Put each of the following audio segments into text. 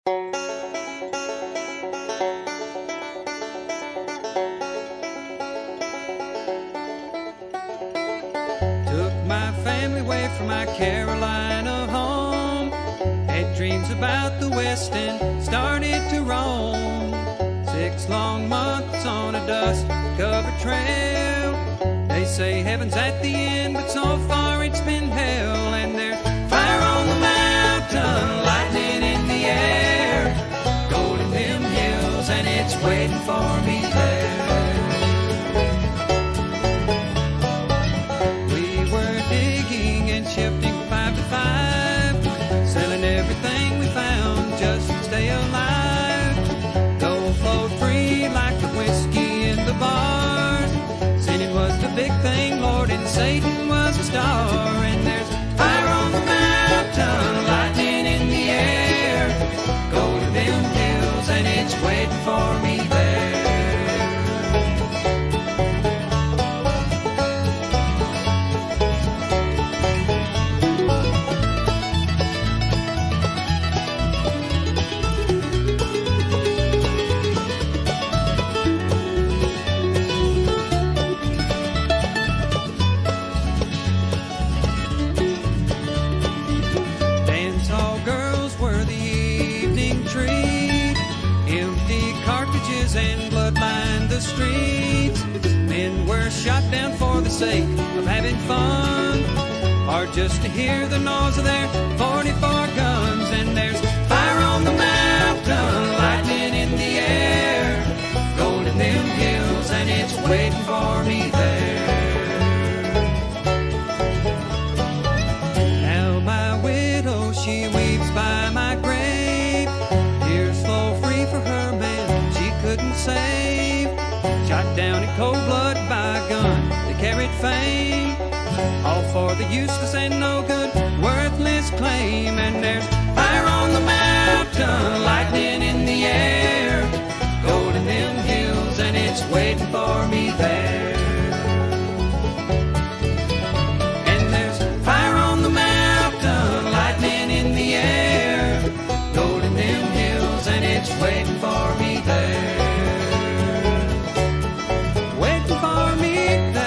Took my family away from my Carolina home, had dreams about the West and started to roam. 6 long months on a dust-covered trail. They say heaven's at the end, but so far it's been hell. And there's fire on the mountain, lightning in the air, gold in them hills, and it's waiting for me there. We were digging and shifting from 5 to 5, selling everything we found just to stay alive. Gold flowed free like the whiskey in the bars. Sinning was the big thing, Lord, and Satan was a star. And there's fire on the mountain, lightning in the air, gold in them hills, and it's waiting for me there. Dance hall girls were the evening treat, empty cartridges and blood lined the streets. Men were shot down for the sake of having fun, or just to hear the noise of their 44 guns. And there's fire on the mountain, lightning in the air, gold in them hills, and it's waiting for me there. Now my widow, she weeps by my grave, tears flow free for her man she couldn't save. Shot down in cold blood by a gun that carried fame, all for the useless and no good, worthless claim. And there's fire on the mountain, lightning in the air, gold in them hills, and it's waiting for me there. And there's fire on the mountain, lightning in the air, gold in them hills, and it's waiting for me there. Waiting for me there.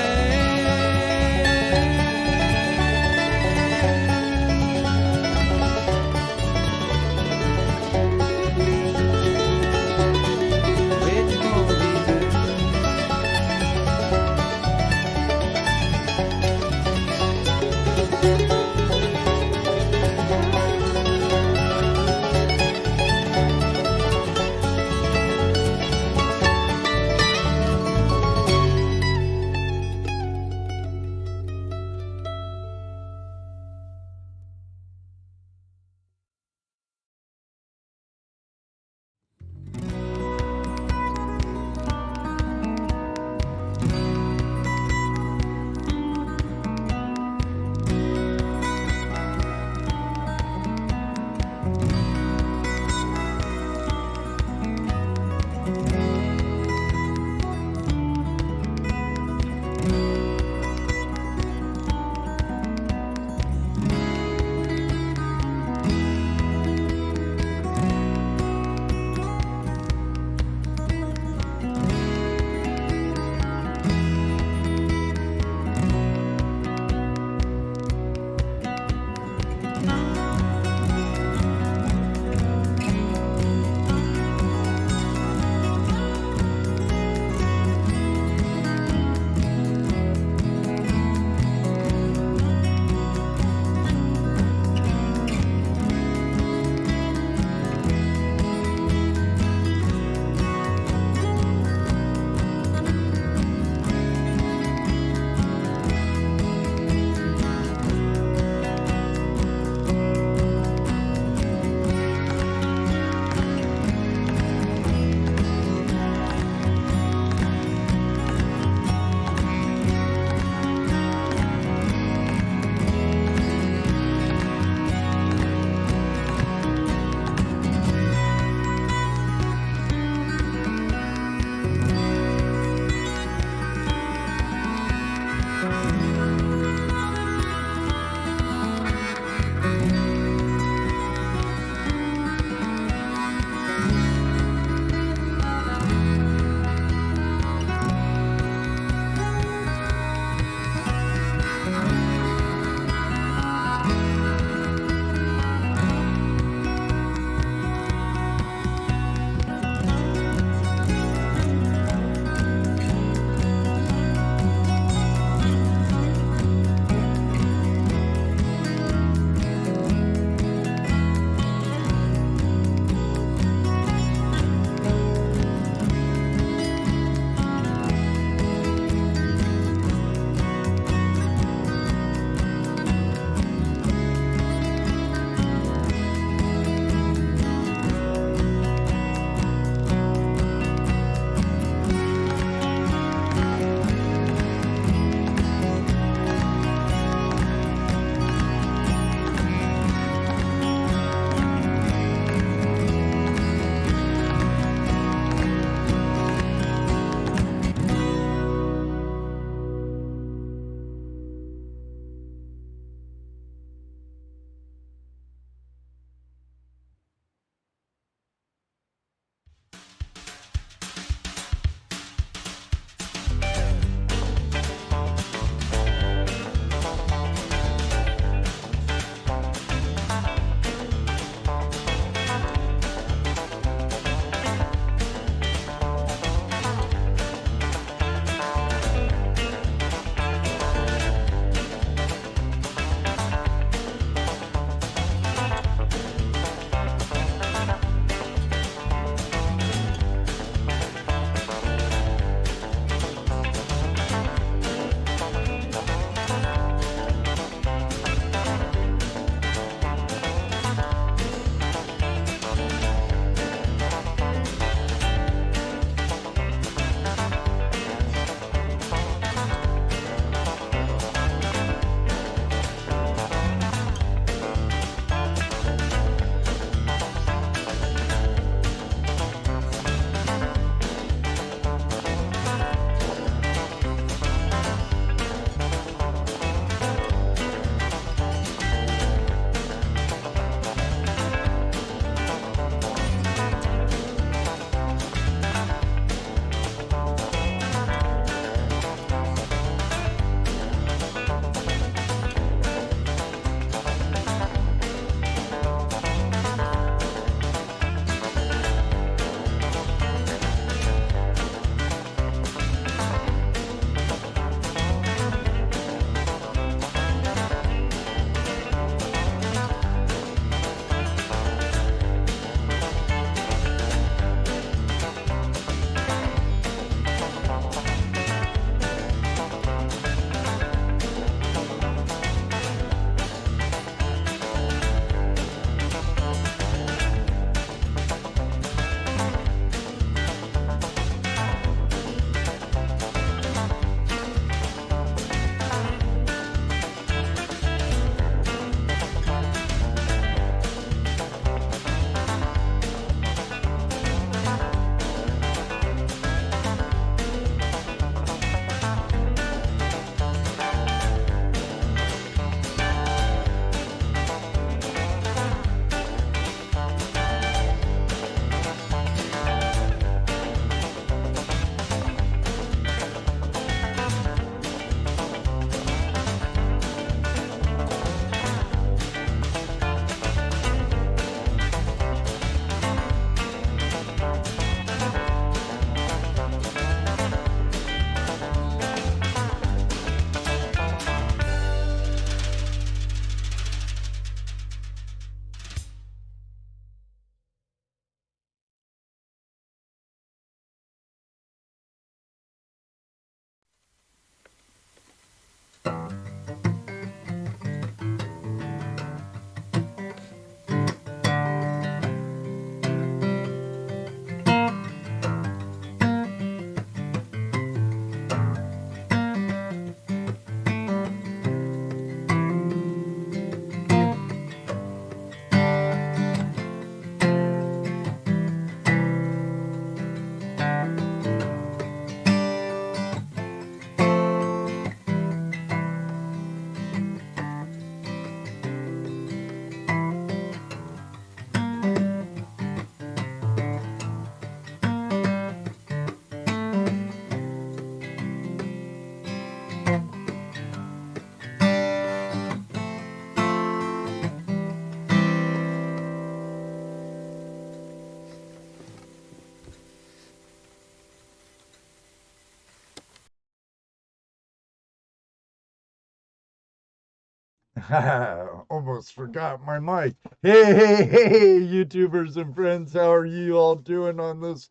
Almost forgot my mic. Hey, YouTubers and friends, how are you all doing on this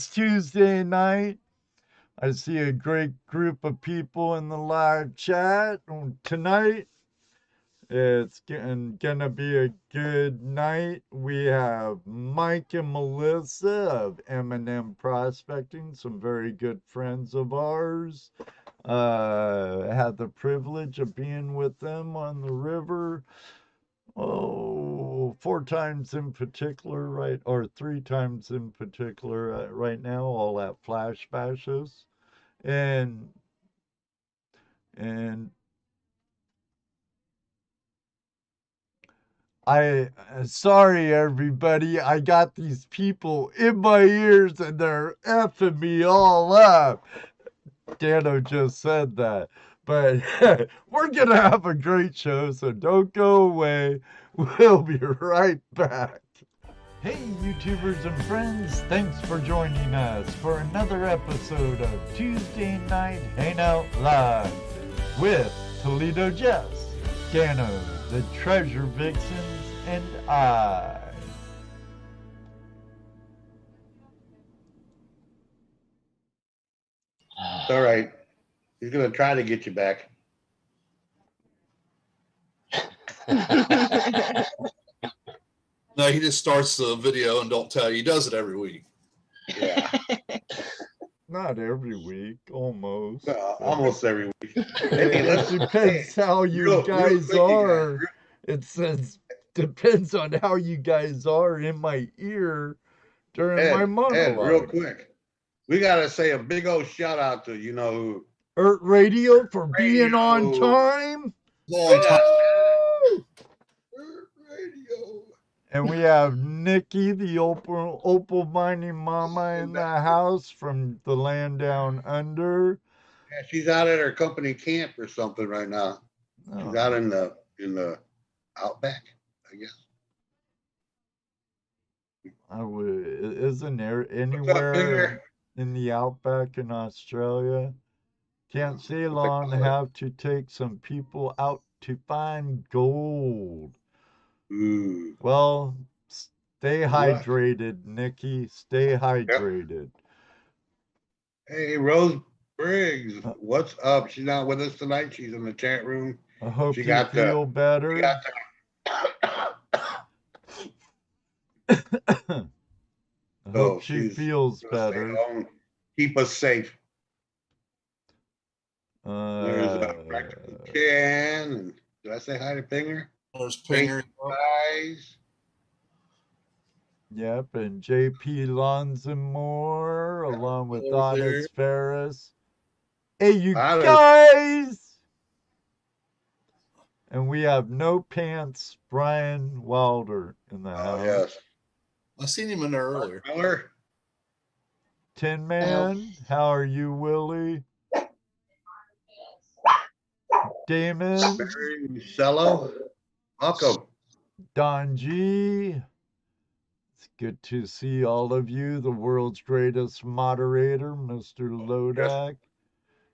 Tuesday night? I see a great group of people in the live chat tonight. It's gonna be a good night. We have Mike and Melissa of M&M Prospecting, some very good friends of ours. Had the privilege of being with them on the river. Oh, 4 times in particular, right, or 3 times in particular, right now, all at flash bashes, and and sorry everybody, I got these people in my ears and they're effing me all up. Dano just said that. But we're going to have a great show, so don't go away. We'll be right back. Hey, YouTubers and friends, thanks for joining us for another episode of Tuesday Night Hangout Live with Toledo Jess, Dano, the Treasure Vixens, and I. It's all right. He's going to try to get you back. No, he just starts the video and don't tell you. He does it every week. Yeah. Not every week, almost. Almost every week. It depends how you guys are. It says depends on how you guys are in my ear during my monologue. Real quick, we got to say a big old shout out to who. Earth Radio for being on time. On time. Radio. And we have Nikki, the opal mining mama in the house from the land down under. Yeah, she's out at her company camp or something right now. She's out in the outback, I guess. Isn't there anywhere in the outback in Australia? Can't stay long, have to take some people out to find gold. Ooh. Well, stay hydrated, Nikki. Stay hydrated. Yep. Hey, Rose Briggs, what's up? She's not with us tonight. She's in the chat room. I hope you feel better. I hope she feels better. Keep us safe. There's Practical Ken. Did I say hi to Pinger? There's Pinger. Guys. Yep, and JP Lonzamore, along with Honest Ferris. Hey, you guys! And we have No Pants Brian Wilder in the house. Yes. I seen him in there earlier. Tin Man, how are you, Willie? Damon. Cello. Welcome. Don G. It's good to see all of you. The world's greatest moderator, Mr. Lodak.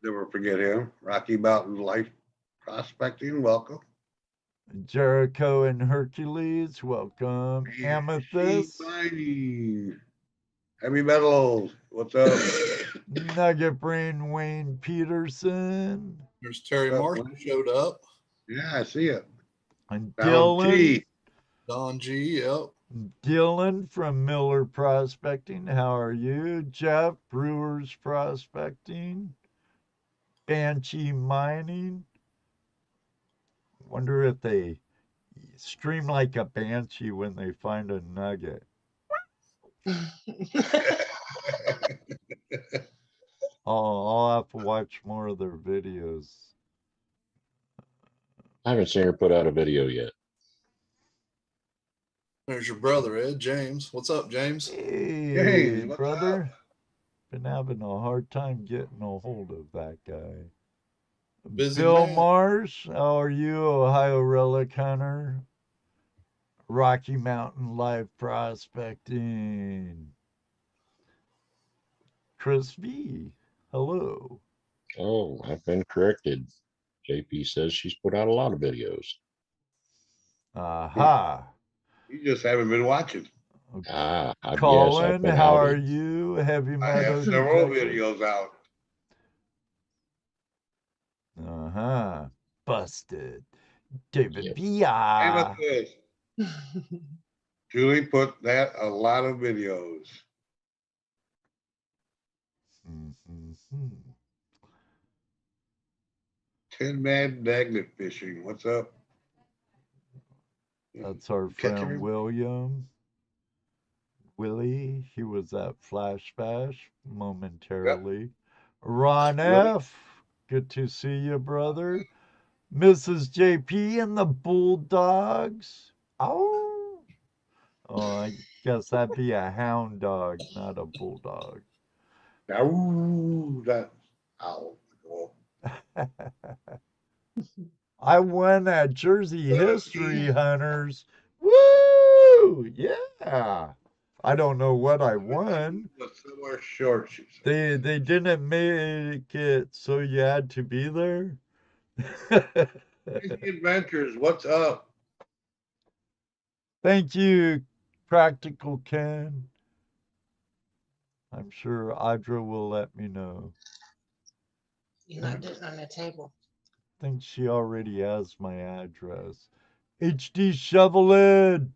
Never forget him. Rocky Mountain Life Prospecting, welcome. Jericho and Hercules, welcome. Amethyst. Heavy Metals, what's up? Nugget Brain Wayne Peterson. There's Terry Marshall showed up. Yeah, I see it. And Dylan. Don G, yep. Dylan from Miller Prospecting, how are you? Jeff, Brewers Prospecting. Banshee Mining. Wonder if they scream like a banshee when they find a nugget. I'll have to watch more of their videos. I haven't seen her put out a video yet. There's your brother, Ed James. What's up, James? Hey, brother. Been having a hard time getting a hold of that guy. Busy Bill man. Marsh, how are you, Ohio Relic Hunter? Rocky Mountain Live Prospecting. Chris V, hello. Oh, I've been corrected. JP says she's put out a lot of videos. Aha. You just haven't been watching. Yes, I've Colin, been how are outed. you? Heavy I have metal several detective. videos out. Uh-huh. Busted. David Yep. Villa. Amethyst. Julie put that a lot of videos. Mm-hmm. Tin Man Magnet Fishing. What's up? That's our Catch friend every- William. Willie, he was at Flash Bash momentarily. Ron Willie? F., good to see you, brother. Mrs. JP and the Bulldogs. Oh, I guess that'd be a hound dog, not a bulldog. Ow, that. Ow. Cool. I won at Jersey History Hunters. Woo! Yeah. I don't know what I won. But somewhere short. They didn't make it so you had to be there. Crazy Adventures. What's up? Thank you, Practical Ken. I'm sure Audra will let me know. You knocked it on the table. I think she already has my address. HD Shovelhead.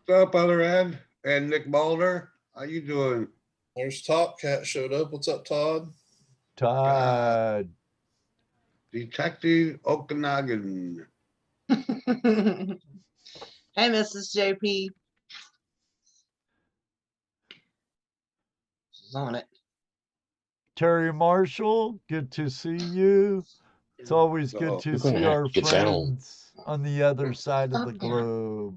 What's up, other end? And Nick Mulder. How you doing? There's Top Cat showed up. What's up, Todd? Todd. Detective Okanagan. Hey, Mrs. JP. She's on it. Terry Marshall, good to see you. It's always good to You're gonna see have our to get down. friends on the other side of the Up there. globe.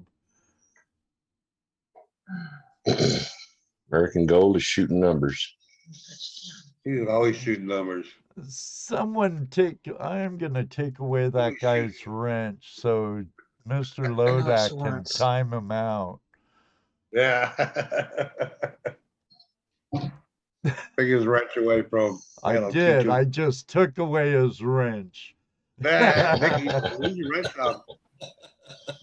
American Gold is shooting numbers. He's always shooting numbers. Someone I am going to take away that Always guy's shooting. wrench so Mr. I know what she Lodak can wants. time him out. Yeah. Take his wrench away from. I That'll did. teach him. I just took away his wrench. Nicky, leave your wrench out.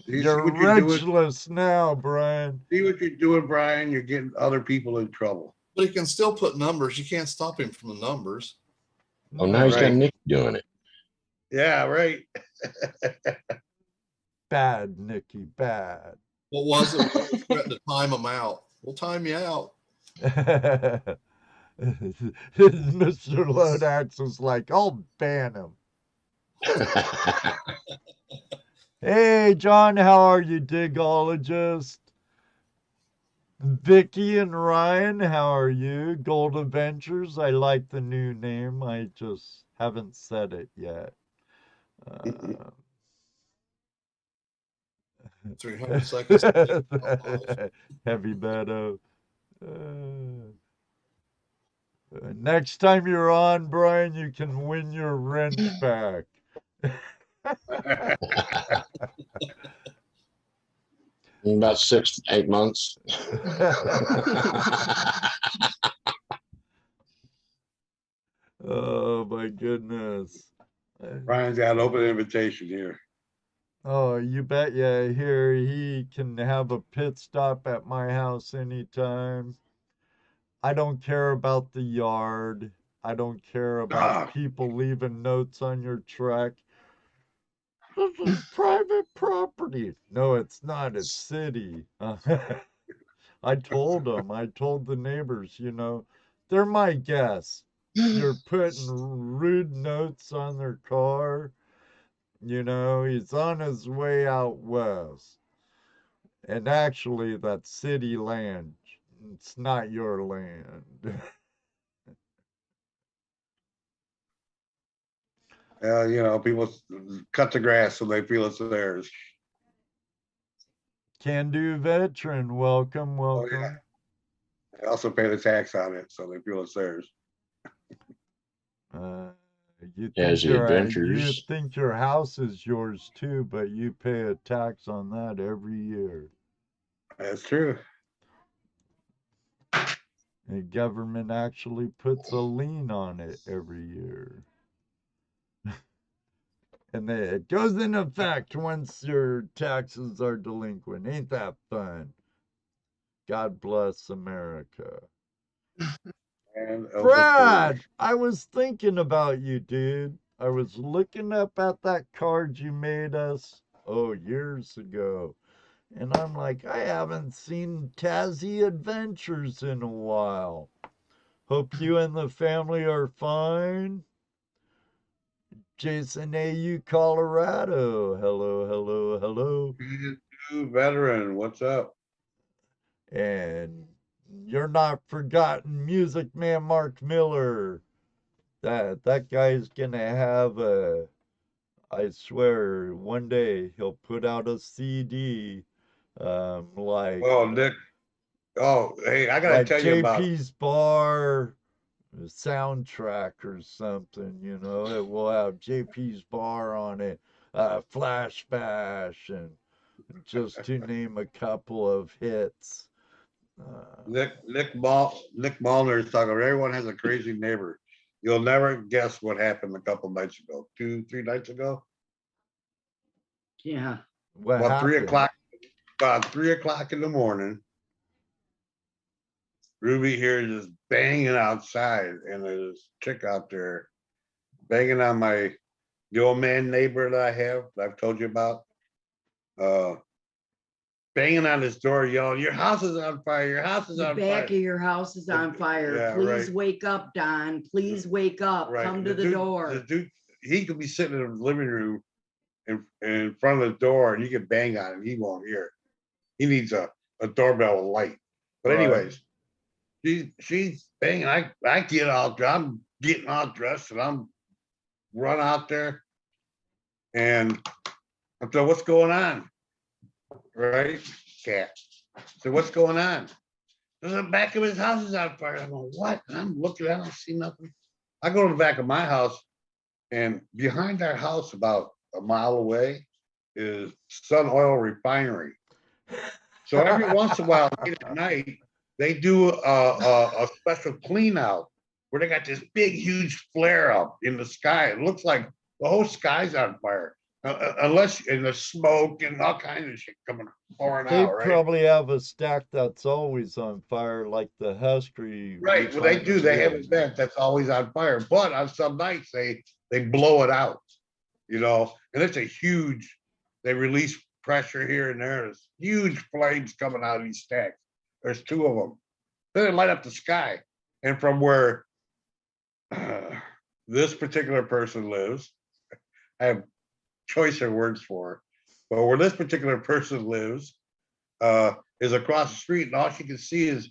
You You're see what you're doing? wrenchless now, Brian. See what you're doing, Brian? You're getting other people in trouble. But he can still put numbers. You can't stop him from the numbers. Oh, now he's got Right. Nick doing it. Yeah, right. Bad, Nicky, bad. What was it? We were threatening to time him out. We'll time you out. Mr. Lodax was like, I'll ban him. Hey, John, how are you, digologist? Vicky and Ryan, how are you? Gold Adventures, I like the new name. I just haven't said it yet. 300 seconds. Heavy Meadow. Next time you're on, Brian, you can win your wrench back. In about 6 to 8 months. Oh my goodness. Brian's got an open invitation here. Oh, you bet. Yeah, here he can have a pit stop at my house anytime. I don't care about the yard. I don't care about people leaving notes on your truck. This is private property. No, it's not. It's city. I told them. I told the neighbors, they're my guests. You're putting rude notes on their car. He's on his way out west. And actually, that's city land. It's not your land. People cut the grass so they feel it's theirs. Can do veteran. Welcome, welcome. Oh, yeah. They also pay the tax on it, so they feel it's theirs. You As think the adventures. you think your house is yours too, but you pay a tax on that every year. That's true. The government actually puts a lien on it every year. And it goes into effect once your taxes are delinquent. Ain't that fun? God bless America. And Brad, I was thinking about you, dude. I was looking up at that card you made us, years ago. And I'm like, I haven't seen Tazzy Adventures in a while. Hope you and the family are fine. Jason AU, Colorado. Hello, hello, hello. New veteran, what's up? And you're not forgotten, Music Man Mark Miller. That guy's gonna have a. I swear, one day he'll put out a CD, like Well, Nick. Oh, hey, I gotta like tell you about. JP's Bar soundtrack or something. You know, it will have JP's Bar on it, Flash Bash, and just to name a couple of hits. Nick Malner is talking. Everyone has a crazy neighbor. You'll never guess what happened a couple nights ago, 2, 3 nights ago. Yeah. What About 3 happened? o'clock. About 3 o'clock in the morning. Ruby here is just banging outside, and there's a chick out there banging on the old man neighbor that I have, that I've told you about. Banging on his door, yelling, "Your house is on fire! Your house is The on back fire!" of your house is on fire. Yeah, Please right. wake up, Don. Please wake up. Right. Come to the door. The dude, he could be sitting in the living room in front of the door, and you can bang on it. He won't hear it. He needs a doorbell with light. But Right. anyways, she's banging. I get out. I'm getting all dressed, and I'm run out there, and I'm like, "What's going on?" Right, cat. So what's going on? The back of his house is on fire. I'm going, what? And I'm looking, I don't see nothing. I go to the back of my house, and behind our house, about a mile away, is Sun Oil Refinery. So every once in a while, late at night, they do a special clean out where they got this big, huge flare up in the sky. It looks like the whole sky's on fire. Unless in the smoke and all kinds of shit pouring They out, right? probably have a stack that's always on fire, like the Husky. Right. Well, they do. They have a vent that's always on fire, but on some nights they blow it out, you know. And it's a huge. They release pressure here and there. There's huge flames coming out of these stacks. There's 2 of them. Then they light up the sky, and from where this particular person lives, I have choicer words for her, but where this particular person lives is across the street, and all she can see is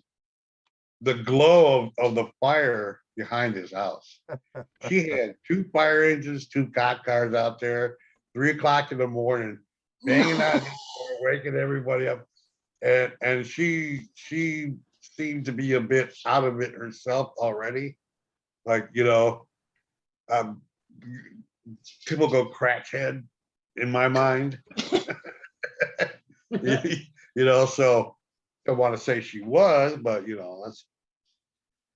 the glow of the fire behind his house. She had 2 fire engines, 2 cop cars out there, 3 o'clock in the morning, banging on his door, waking everybody up. And she seemed to be a bit out of it herself already. Like, you know, typical crackhead in my mind. You know, so don't want to say she was, but you know,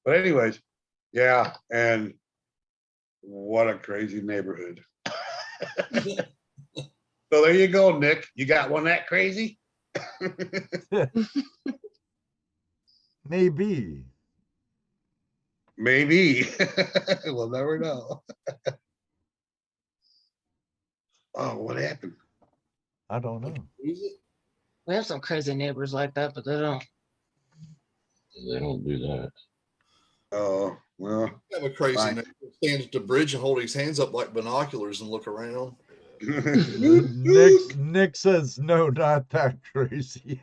but anyways, yeah, and what a crazy neighborhood. So there you go, Nick. You got one that crazy? Maybe. Maybe. We'll never know. Oh, what happened? I don't know. We have some crazy neighbors like that, but they don't. They don't do that. Oh, well. I have a crazy Fine. neighbor stand at the bridge and hold his hands up like binoculars and look around. Nick says no, not that crazy.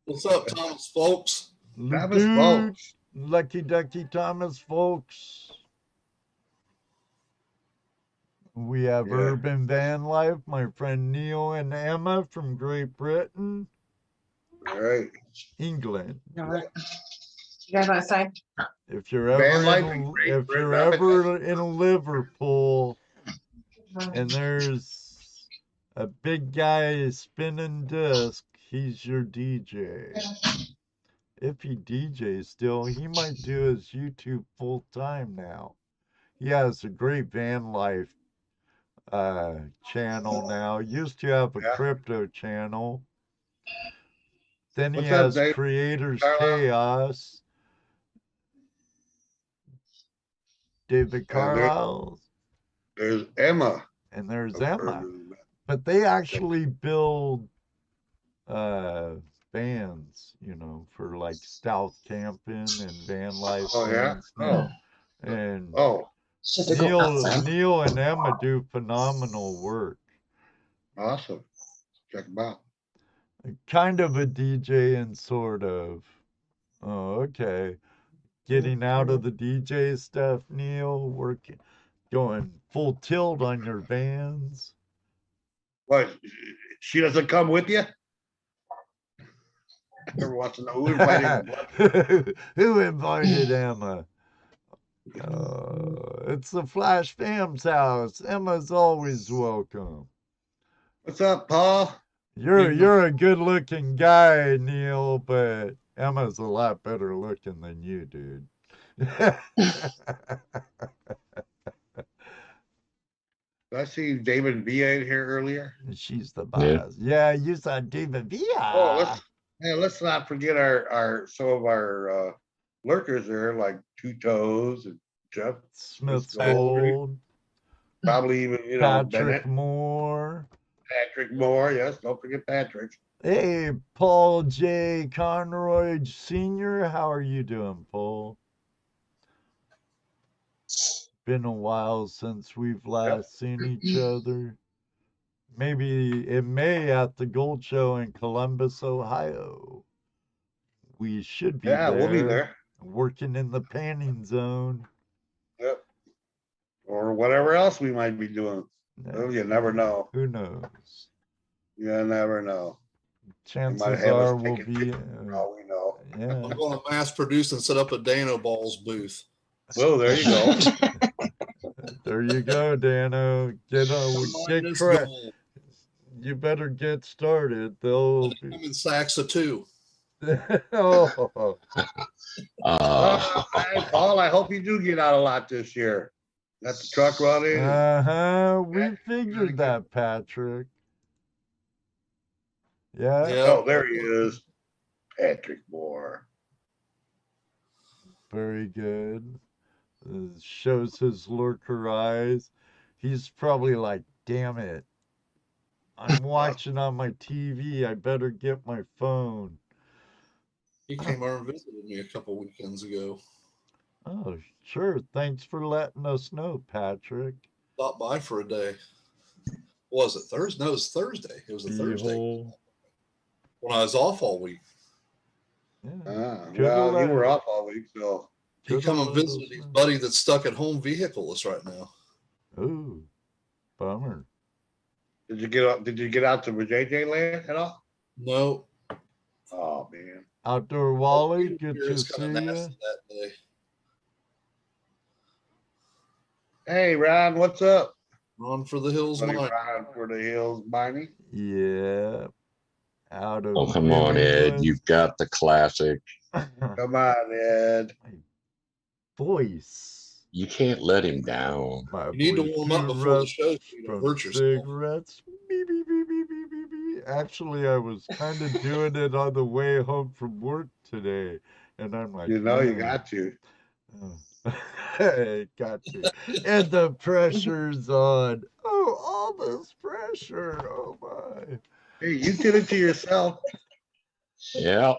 What's up, Thomas, folks? Travis Dude, folks. Lucky Ducky Thomas, folks. We have Yeah. Urban Van Life, my friend Neil and Emma from Great Britain, All right. England. You know what? You guys outside? If you're Van ever Life in, and Great if Britain, you're I'm ever in Liverpool and there's a big guy spinning disc, he's your DJ. If he DJs still, he might do his YouTube full time now. He has a great van life channel now. Used to have a Yeah. crypto channel. Then he What's up, has Dave? Creators Carla? Chaos. David And Carlisle. there's Emma. And there's I've heard Emma. of that. But they actually build vans, you know, for like stealth camping and van life Oh, yeah? things Oh. now. And Oh, Should they go outside? Neil and Emma do phenomenal work. awesome. Check them out. Kind of a DJ and sort of. Oh, okay. Getting out of the DJ stuff, Neil, working, going full tilt on your bands. What? She doesn't come with you? Everyone wants to know who invited. Who invited Emma? It's the Flash Fam's house. Emma's always welcome. What's up, Paul? You're a good looking guy, Neil, but Emma's a lot better looking than you, dude. Did I see David Villa in here earlier? She's the Yeah. boss. Yeah, you saw David Oh, Villa. let's not forget our some of our lurkers there, like Two Toes and Jeff, Smith's Gold. Gold. probably even Patrick Bennett, Moore. Patrick Moore. Yes, don't forget Patrick. Hey, Paul J. Conroy Sr., how are you doing, Paul? Been a while since we've last seen each other. Maybe in May at the Gold Show in Columbus, Ohio. We should be there. We'll be there. Working in the panning zone. Yep. Or whatever else we might be doing. Well, you never know. Who knows? You never know. Chances might have us are we'll taking be. For all we know. Yeah. I'm going to mass produce and set up a Dano Balls booth. Well, there you go. There you go, Dano. Get Minus credit. gold. You better get started. They'll And they come in sacks of 2. oh. Hey, Paul, I hope you do get out a lot this year. Got the truck running. We figured that, Patrick. Yeah. Oh, there he is. Patrick Moore. Very good. Shows his lurker eyes. He's probably like, damn it. I'm watching on my TV. I better get my phone. He came over and visited me a couple weekends ago. Oh, sure. Thanks for letting us know, Patrick. Stopped by for a day. Was it Thursday? No, it was Thursday. It was a Thursday Beehole. when I was off all week. Yeah. Well, you were off all week, so. He come and visited his buddy that's stuck at home vehicleless right now. Ooh, bummer. Did you get out to JJ land at all? No. Oh man. Outdoor Wally, good Here to is see kinda you. nasty that day. Hey Ron, what's up? Run for the hills, Buddy mine. Ron for the hills mining. Yeah. Out of Oh, come New on, Ed. England. You've got the classic. Come on, Ed. Voice. You can't let him down. My You need to voice warm up before the show so you don't from hurt yourself. cigarettes. Beep, beep, beep, beep, beep, beep, beep. Actually, I was kind of doing it on the way home from work today. And I'm like, You man. you got to. Got to. And the pressure's on. Oh, all this pressure. Oh, my. Hey, you did it to yourself. Yeah.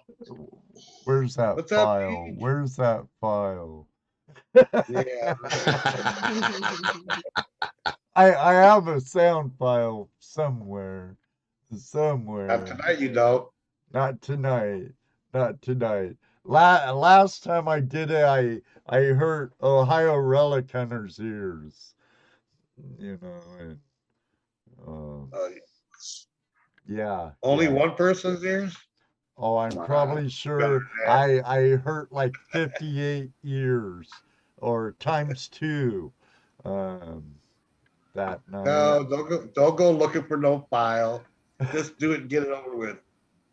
Where's that What's up, file? Pete? Where's that file? Yeah. I have a sound file somewhere. Not tonight, you don't. Not tonight. Not tonight. Last time I did it, I hurt Ohio Relic Hunter's ears. You know, and yeah. Only yeah. one person's ears? Oh, I'm Wow. probably sure I hurt like 58 ears or times 2 that night. No, don't go looking for no file. Just do it and get it over with.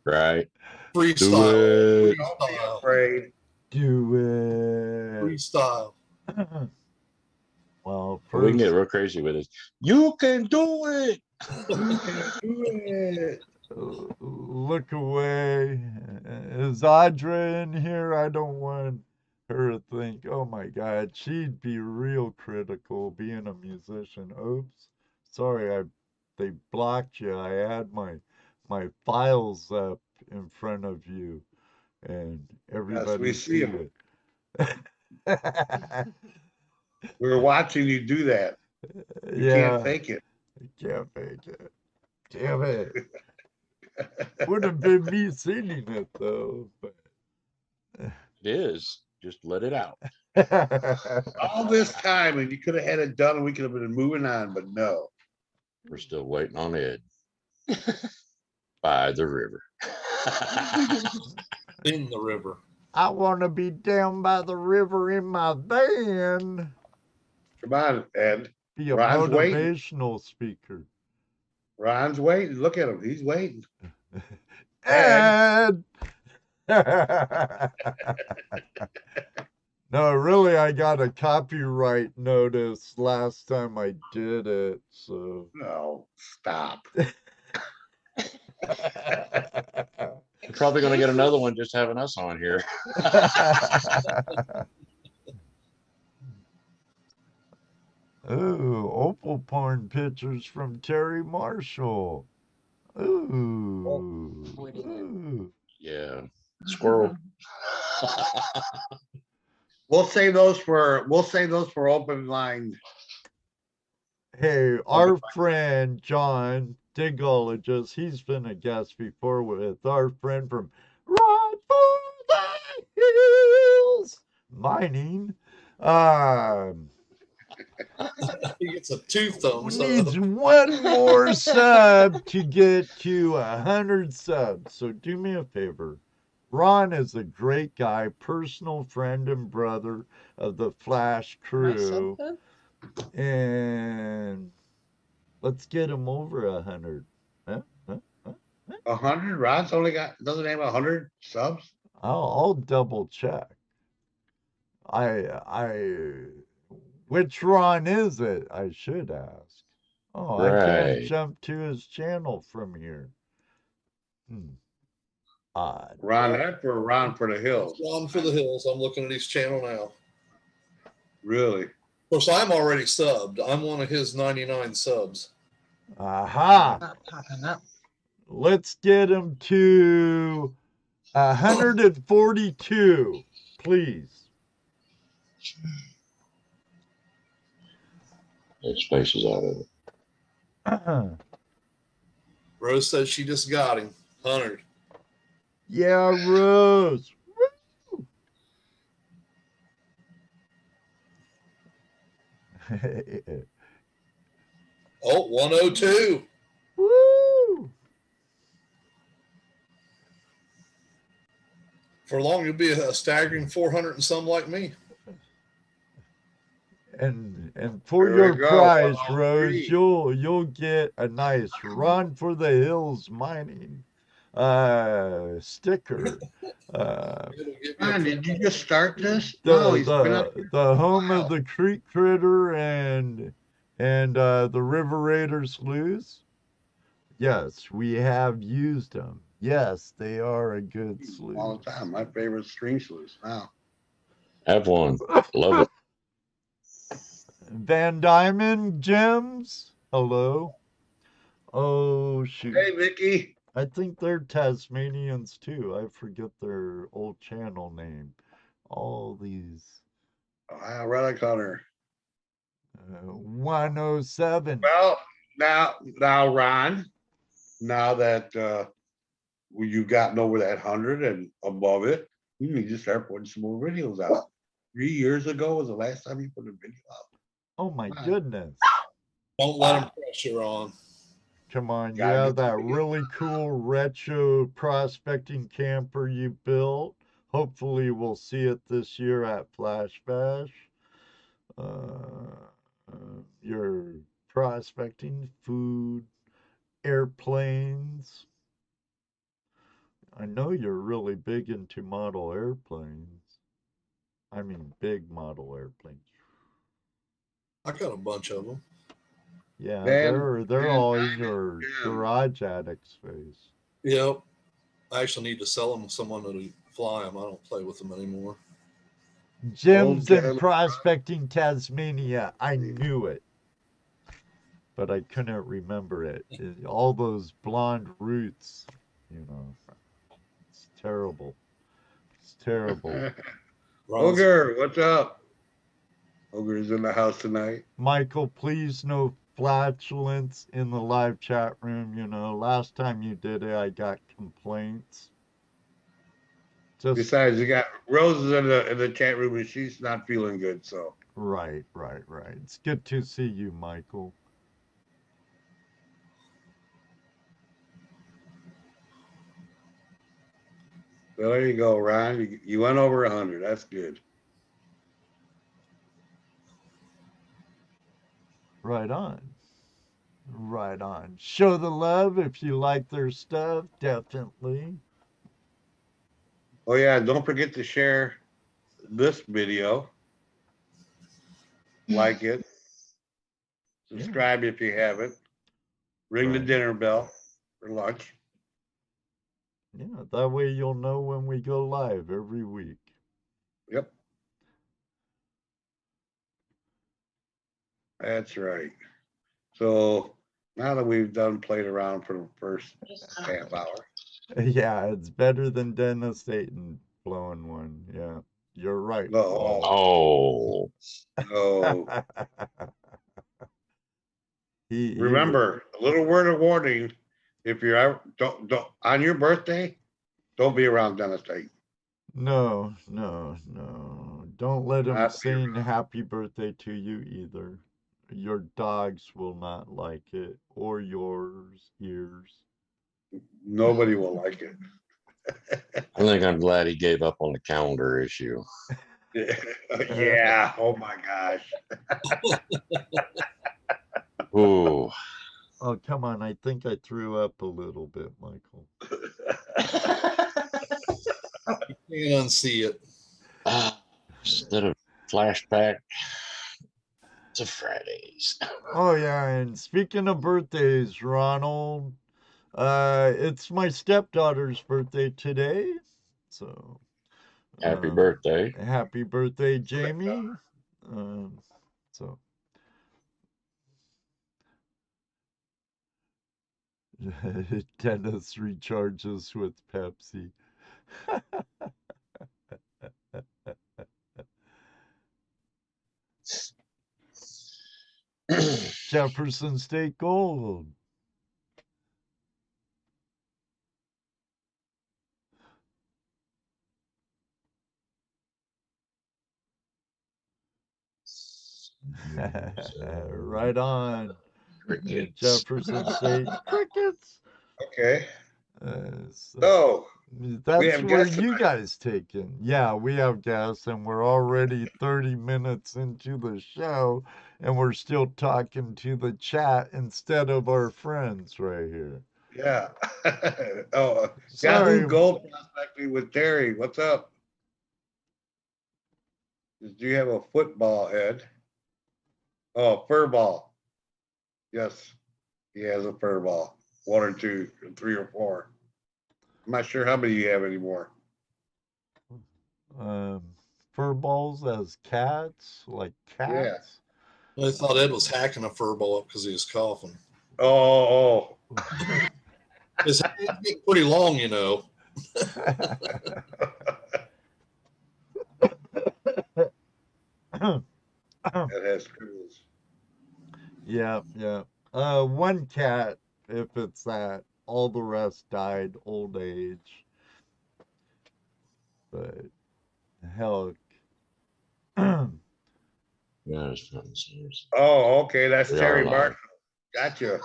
Right. Freestyle. Do it. Don't be Freestyle. afraid. Do it. Freestyle. Well, We can get first, real crazy with it. You can do it. You can do it. look away. Is Audra in here? I don't want her to think, oh my God, she'd be real critical being a musician. Oops, sorry, they blocked you. I had my files up in front of you, and Yes, we everybody see see him. it. We were watching you do that. You can't Yeah, fake it. can't fake it. Damn it. Would have been me singing it though, but It is. Just let it out. All this time, and you could have had it done, and we could have been moving on, but no. We're still waiting on Ed by the river. In the river. I want to be down by the river in my van. Come on, Ed. Be a Ron's waiting. motivational speaker. Ron's waiting. Look at him. He's waiting. Ed! No, really, I got a copyright notice last time I did it, so. No, stop. You're probably going to get another one just having us on here. Ooh, opal porn pictures from Terry Marshall. Ooh. Ooh. Yeah. Squirrel. We'll save those for open line. Hey, our friend John Digologist, he's been a guest before with our friend from Run for the Hills Mining. He gets a two thumbs Needs up. one more sub to get to 100 subs. So do me a favor. Ron is a great guy, personal friend and brother of the Flash crew. And let's get him over 100. Huh? 100. Ron's doesn't have 100 subs. I'll double check. Which Ron is it? I should ask. Oh, I can't Right. jump to his channel from here. Odd. Ron F or Ron for the Hills? Ron for the Hills. I'm looking at his channel now. Really? Of course, I'm already subbed. I'm one of his 99 subs. Aha! Not popping up. Let's get him to 142, please. Take spaces out of it. Rose says she just got him. 100. Yeah, Rose. Woo! Oh, 102. Woo! For long, you'll be a staggering 400 and some like me. And for There your we go, prize, 103. Rose, you'll get a nice Run for the Hills Mining sticker. It'll give you Ron, did you just start this? The No, he's been up here. the home Wow. of the Creek Critter and the River Raiders Sluice. Yes, we have used them. Yes, they are a good All sluice. the time. My favorite string sluice. Wow. Have one. Love it. Van Diamond Gems. Hello. Oh shoot. Hey, Vicky. I think they're Tasmanians too. I forget their old channel name. All these Wow, Relic Hunter. 107. Well, now, Ron, now that you've gotten over that 100 and above it, you need to start putting some more videos out. 3 years ago was the last time you put a video out. Oh my Wow. goodness. Don't let him pressure on. Come on, you Gotta have get that the video really cool retro prospecting camper you built. Hopefully we'll see it this year at Flash Bash. Your prospecting, food, airplanes. I know you're really big into model airplanes. I mean, big model airplanes. I got a bunch of them. Yeah, Van- they're Van all in Dyne your and garage attic space. Yep. I actually need to sell them to someone to fly them. I don't play with them anymore. Gems and Town- Prospecting Tasmania. I knew it, but I couldn't remember it. All those blonde roots, you know. It's terrible. It's terrible. Ron's- Ogre, what's up? Ogre's in the house tonight. Michael, please no flatulence in the live chat room. You know, last time you did it, I got complaints. Just Besides, you got Rose in the chat room and she's not feeling good. So right. It's good to see you, Michael. well, there you go, Ron. You went over 100. That's good. Right on. Right on. Show the love if you like their stuff, definitely. Oh yeah, don't forget to share this video. Like it. Subscribe if you haven't. Ring the Right. dinner bell for lunch. Yeah, that way you'll know when we go live every week. Yep. That's right. So now that we've done played around for the first half hour. Yeah, it's better than Dennis Dayton blowing one. Yeah, you're right. No, Paul. Oh, no. he Remember, a little word of warning. If you're ever don't on your birthday, don't be around Dennis Tate. no. Don't let him Not sing happy birthday to you either. Your dogs will not like it, or yours ears. Nobody will like it. I think I'm glad he gave up on the calendar issue. Yeah. Oh my gosh. Ooh, Oh, come on. I think I threw up a little bit, Michael. You can't unsee it. instead of flashback to Fridays. Oh, yeah. And speaking of birthdays, Ronald, it's my stepdaughter's birthday today. So, Happy birthday. happy birthday, Jamie. So, Dennis recharges with Pepsi. Jefferson State Gold. Right on. Crickets. Jefferson State Crickets. Okay. So So that's have where guests you tonight. guys take in. Yeah, we have guests, and we're already 30 minutes into the show, and we're still talking to the chat instead of our friends right here. Yeah. Oh, Sorry. Yahoo Gold Prospecting with Terry. What's up? Do you have a football head? Oh, fur ball. Yes, he has a fur ball. 1 or 2 or 3 or 4. I'm not sure how many you have anymore. Fur balls as cats, like cats. I thought Ed was hacking a fur ball up because he was coughing. Oh. His hands get pretty long, you know. It has screws. Yeah. One cat, if it's that. All the rest died old age. But hell. Yeah, it's nothing serious. Oh, okay. That's They Terry are alive. Marshall. Gotcha.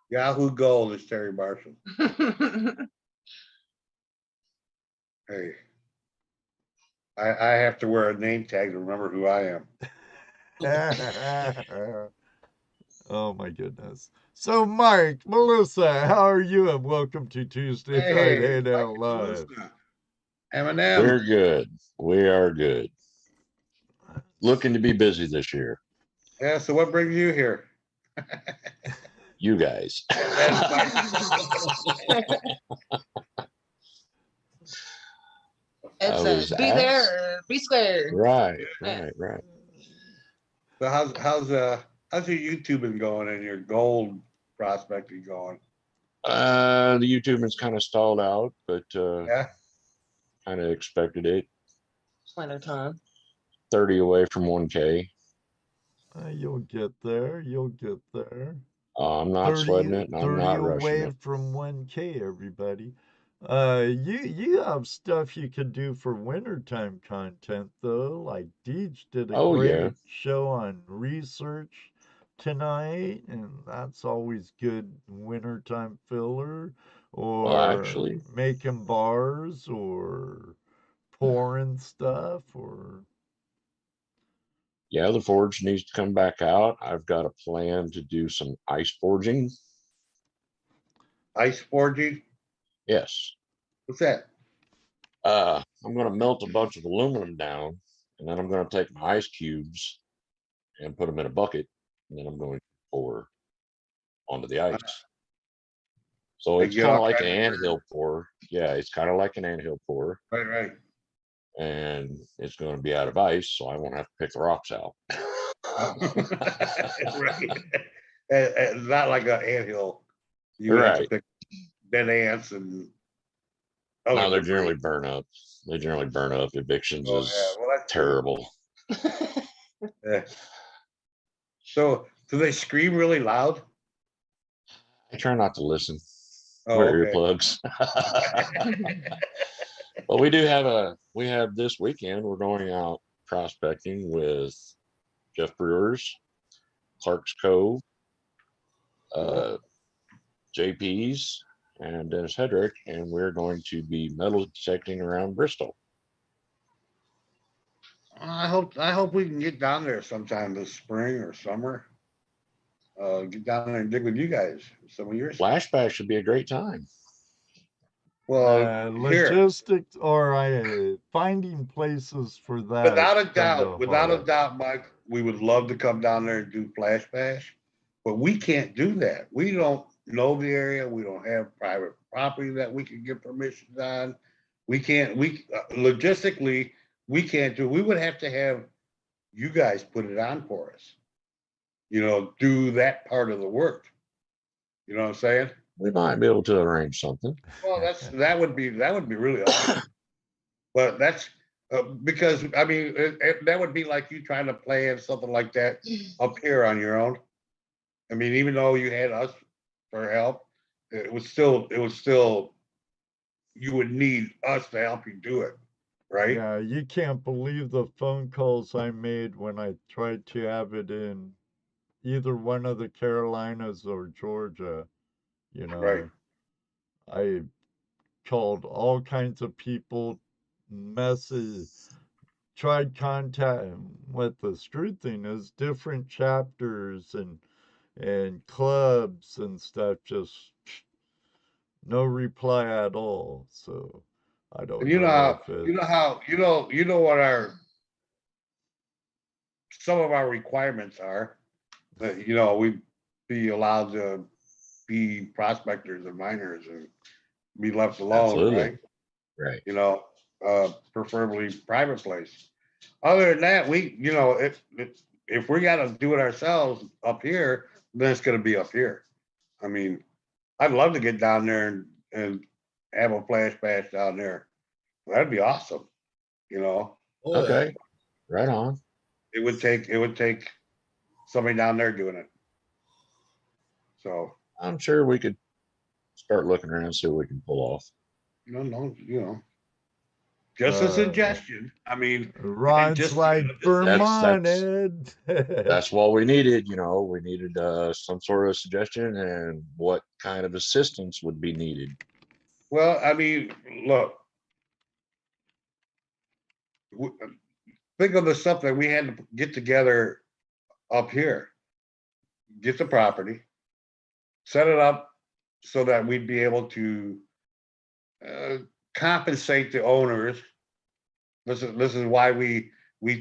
Yahoo Gold is Terry Marshall. Hey, I have to wear a name tag to remember who I am. Oh my goodness. So Mark, Melissa, how are you? And welcome to Tuesday Night Hey, Hangout Live. Eminem. We're good. We are good. Looking to be busy this year. Yeah, so what brings you here? You guys. It's was be there or be square. Right, Yeah. right. So how's your YouTubing going and your gold prospecting going? The YouTubing's kind of stalled out, but Yeah, kind of expected it. Plenty of time. 30 away from 1K. You'll get there. You'll get there. I'm not sweating it, and I'm 30 not rushing away it. from 1K, everybody. You have stuff you could do for wintertime content though. Like Deej did a Oh, great yeah. show on research tonight, and that's always good wintertime filler. Well, Or actually, making bars, or pouring stuff, or yeah, the forge needs to come back out. I've got a plan to do some ice forging. ice forging. Yes. What's that? I'm going to melt a bunch of aluminum down, and then I'm going to take my ice cubes and put them in a bucket, and then I'm going to pour onto the ice. So They it's get kind of all like an kinds of anthill pour. Yeah, it's kind of like an anthill pour, right. and it's going to be out of ice, so I won't have to pick the rocks out. Right. And not like an anthill. You would have to Right. pick dead ants and No, other they debris. generally burn up. They generally burn up. Evictions Oh, is yeah. Well, that's good. terrible. Yeah. So do they scream really loud? I try not to listen. Oh, Wear okay. earplugs. But we have this weekend, we're going out prospecting with Jeff Brewers, Clark's Cove, JP's, and Dennis Hedrick, and we're going to be metal detecting around Bristol. I hope we can get down there sometime this spring or summer. Get down there and dig with you guys. Some of your stuff. Flashback should be a great time. Well, here, logistics, or finding places for that. without a doubt, Mike, we would love to come down there and do flash bash, but we can't do that. We don't know the area. We don't have private property that we can get permissions on. We can't. Logistically, we can't do. We would have to have you guys put it on for us. You know, do that part of the work. You know what I'm saying? We might be able to arrange something. Well, that would be really awesome. But that's because I mean that would be like you trying to plan something like that up here on your own. I mean, even though you had us for help, it was still you would need us to help you do it, right? Yeah, you can't believe the phone calls I made when I tried to have it in either one of the Carolinas or Georgia. You Right. know, I called all kinds of people, message, tried contact. What the screw thing is, different chapters and clubs and stuff, just no reply at all. So I don't And you know know how if it's you know how you know what some of our requirements are. That we be allowed to be prospectors and miners and be left alone, Absolutely. right? Right. Preferably private place. Other than that, if we got to do it ourselves up here, then it's going to be up here. I mean, I'd love to get down there and have a flash bash down there. That'd be awesome. Okay. Right on. It would take somebody down there doing it. So I'm sure we could start looking around and see what we can pull off. Just a suggestion. I mean, Ron's like Vermont, Ed. That's what we needed. We needed some sort of suggestion and what kind of assistance would be needed. well, I mean, look, think of the stuff that we had to get together up here. Get the property, set it up so that we'd be able to compensate the owners. This is why we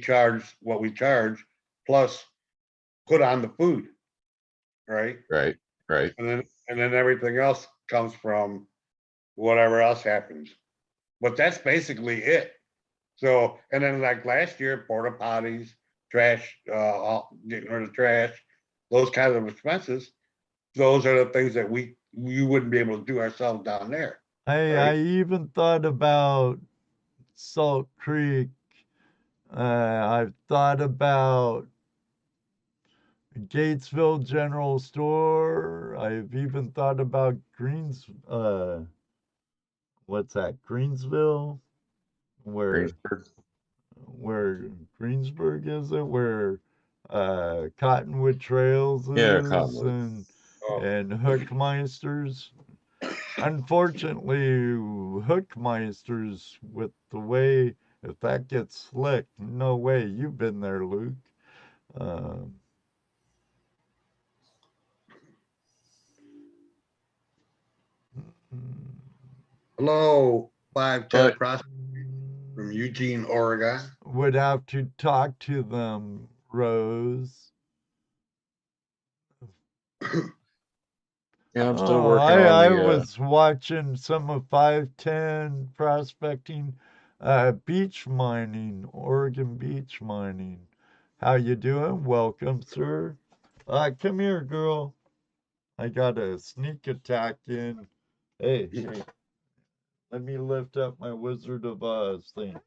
charge what we charge. Plus, put on the food, right? Right. And then everything else comes from whatever else happens. But that's basically it. So, and then like last year, porta potties, trash, getting rid of trash, those kinds of expenses. Those are the things that we wouldn't be able to do ourselves down there. I Right. even thought about Salt Creek. I've thought about Gatesville General Store. I've even thought about what's that? Greensville? Where Greensburg. where Greensburg is it? Where Cottonwood Trails Yeah, is Cottonwood. and Hookmeisters. Unfortunately, Hookmeisters, with the way, if that gets slick, no way. You've been there, Luke. Um, Hello, 510 But Prospect from Eugene, Oregon. would have to talk to them, Rose. yeah, I'm still Oh, working on I the was watching some of 510 prospecting, beach mining, Oregon beach mining. How you doing? Welcome, sir. Come here, girl. I got a sneak attack in. Hey, hey, let me lift up my Wizard of Oz thing.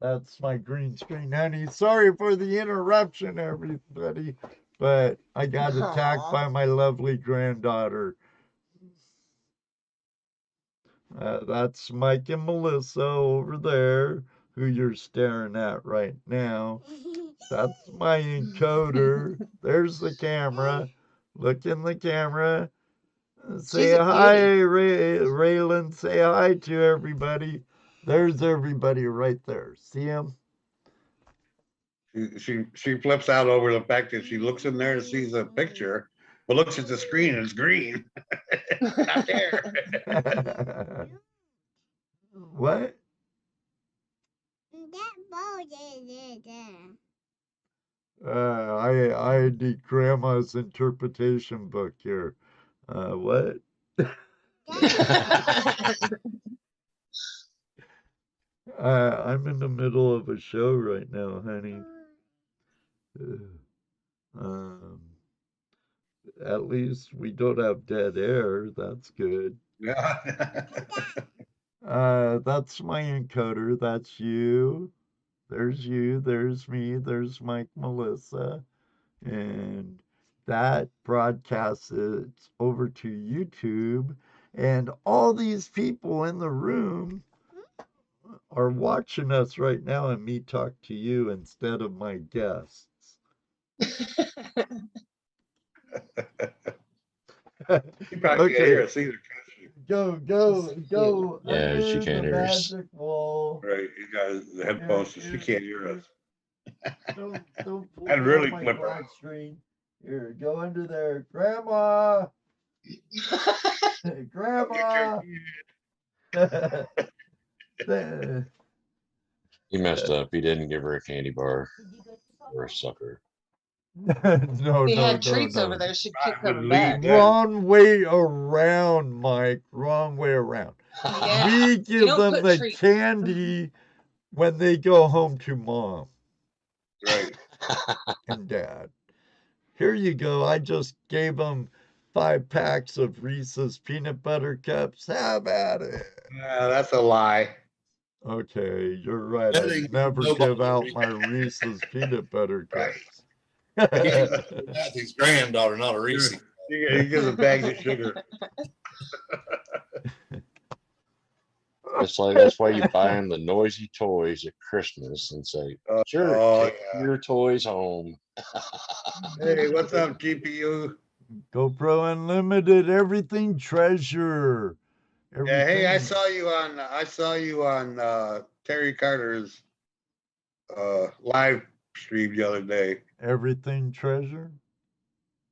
That's my green screen, honey. Sorry for the interruption, everybody, but I got attacked by my lovely granddaughter. That's Mike and Melissa over there, who you're staring at right now. That's my encoder. There's the camera. Look in the camera. Say She's a hi, cutie. Raylan. Say hi to everybody. There's everybody right there. See him? She flips out over the fact that she looks in there and sees a picture, but looks at the screen and it's green. Not there. What? I need Grandma's interpretation book here. What? I'm in the middle of a show right now, honey. Um, at least we don't have dead air. That's good. Yeah. That's my encoder. That's you. There's me. There's Mike, Melissa. And that broadcasts it over to YouTube. And all these people in the room are watching us right now and me talk to you instead of my guests. You probably can't hear Okay, us either. go yeah, under she the can't hear us. magic wall. Right, you got the headphones, so she can't hear us. Don't pull I'd down really my flip her black out. screen. Here, go under there, Grandma. Grandma. He messed up. He didn't give her a candy bar or a sucker. No, We no, had no, treats over no. there. She I keep would coming leave back. that. Wrong way around, Mike. Wrong way around. Yeah. We You give don't them put the treats. candy when they go home to mom Right. and dad. Here you go. I just gave them 5 packs of Reese's peanut butter cups. Have at it. That's a lie. Okay, you're right. That I ain't never nobody give out read. my Reese's peanut butter Right. cups. He gives it to Matthew's granddaughter, not a Reese. He gives a bag of sugar. That's why you buy them the noisy toys at Christmas and say, "Sure, Oh, take yeah. your toys home." Hey, what's up, GPU? GoPro Unlimited, everything treasure. Yeah, hey, I Everything. saw you on Terry Carter's live stream the other day. Everything treasure.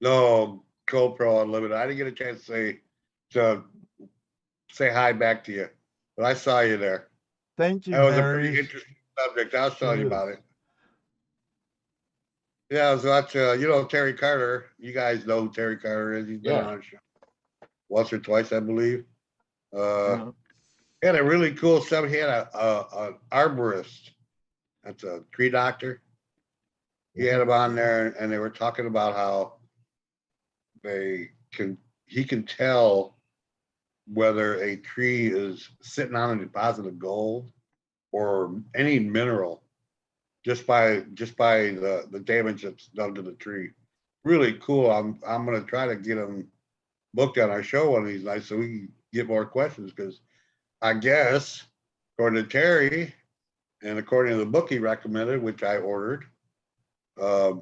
No, GoPro Unlimited. I didn't get a chance to say hi back to you, but I saw you there. Thank you, That was a Mary. pretty interesting subject. I'll tell you It about is. it. Yeah, I was watching, you know, Terry Carter. You guys know who Terry Carter is. He's been Yeah. on our show once or twice, I believe. Yeah. He had a really cool stuff. He had an arborist. That's a tree doctor. He had him on there, and they were talking about how he can tell whether a tree is sitting on a deposit of gold or any mineral just by the damage that's done to the tree. Really cool. I'm gonna try to get him booked on our show one of these nights so we can get more questions, because I guess according to Terry and according to the book he recommended, which I ordered, the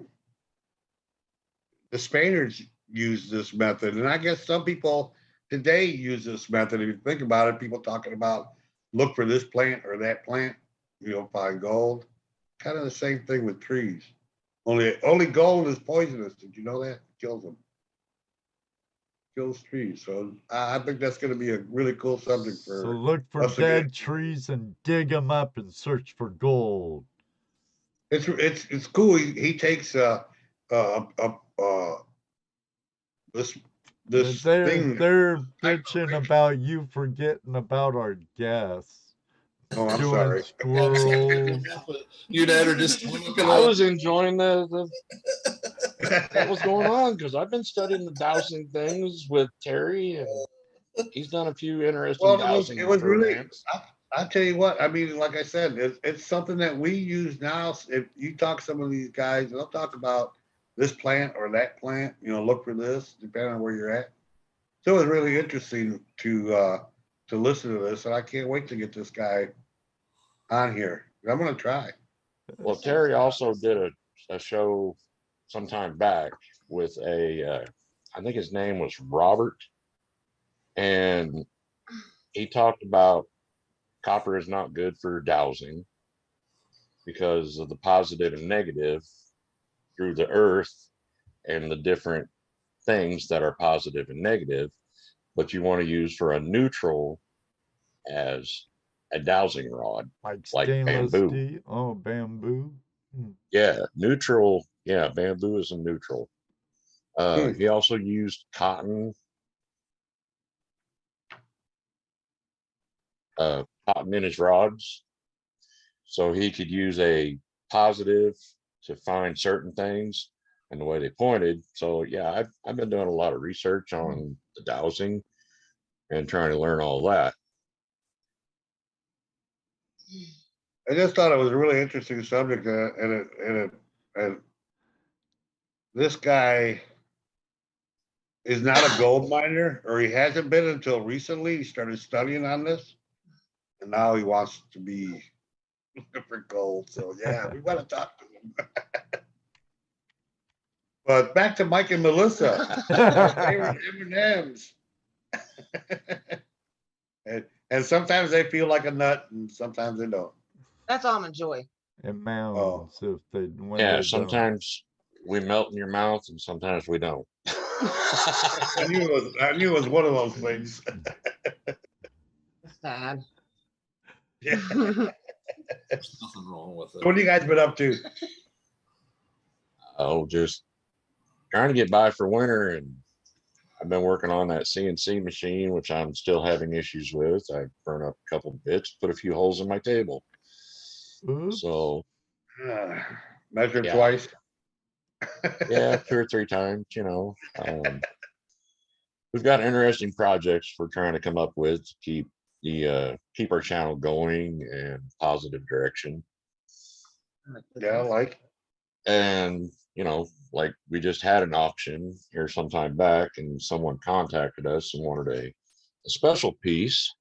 Spaniards use this method, and I guess some people today use this method. If you think about it, people talking about look for this plant or that plant, you'll find gold. Kind of the same thing with trees. Only gold is poisonous. Did you know that? It kills them. Kills trees. So I think that's going to be a really cool subject for. So look for us to get. dead trees and dig them up and search for gold. It's cool. He takes this thing. They're bitching about you forgetting about our guests. Oh, I'm Doing sorry. squirrels. Your dad are just I was enjoying what was going on because I've been studying the dowsing things with Terry, and he's done a few interesting Well, dowsing it was really. programs. I tell you what. I mean, like I said, it's something that we use now. If you talk to some of these guys, they'll talk about this plant or that plant. You know, look for this, depending on where you're at. So it was really interesting to listen to this, and I can't wait to get this guy on here. I'm gonna try. Well, Terry also did a show sometime back with I think his name was Robert, and he talked about copper is not good for dowsing because of the positive and negative through the earth and the different things that are positive and negative, but you want to use for a neutral as a dowsing rod, like stainless bamboo. steel. Oh, bamboo. Yeah, neutral. Yeah, bamboo is a neutral. He also used cotton in his rods, so he could use a positive to find certain things and the way they pointed. So yeah, I've been doing a lot of research on the dowsing and trying to learn all that. I just thought it was a really interesting subject, and this guy is not a gold miner, or he hasn't been until recently. He started studying on this, and now he wants to be looking for gold. So yeah, we want to talk to him. But back to Mike and Melissa, our favorite M&Ms. And sometimes they feel like a nut, and sometimes they don't. That's almond joy. It mounds if they when Yeah, they sometimes we melt in your mouth and sometimes we don't. I knew it was one of those things. Sad. Yeah. There's nothing wrong with it. What have you guys been up to? Oh, just trying to get by for winter, and I've been working on that CNC machine, which I'm still having issues with. I burned up a couple bits, put a few holes in my table. Oops. So Measured Yeah. twice. yeah, 2 or 3 times, you know. We've got interesting projects we're trying to come up with to keep our channel going in positive direction. Yeah, like. And you know, like we just had an auction here some time back, and someone contacted us and wanted a special piece,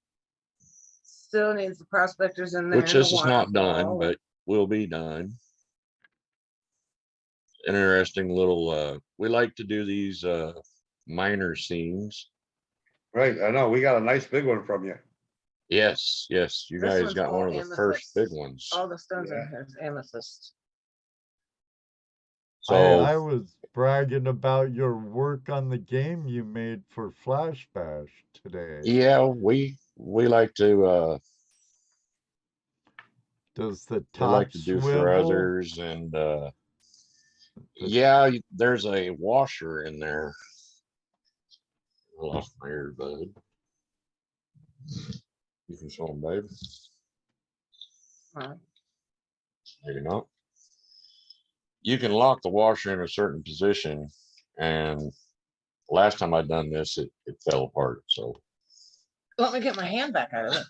Still needs the prospectors in there. which and this the is not done, waterfall. but will be done. An interesting little we like to do these minor scenes. Right, I know. We got a nice big one from you. Yes, you This guys one's got all one of the first big amethyst. ones. All the stones Yeah. in here is amethyst. So I was bragging about your work on the game you made for Flash Bash today. yeah, we like to Does the we like top to do for swivel? others, and Yeah, there's a washer in there. I lost my earbud. You can show them, babe. Huh. Maybe not. You can lock the washer in a certain position, and last time I done this, it fell apart. So Let me get my hand back out of it.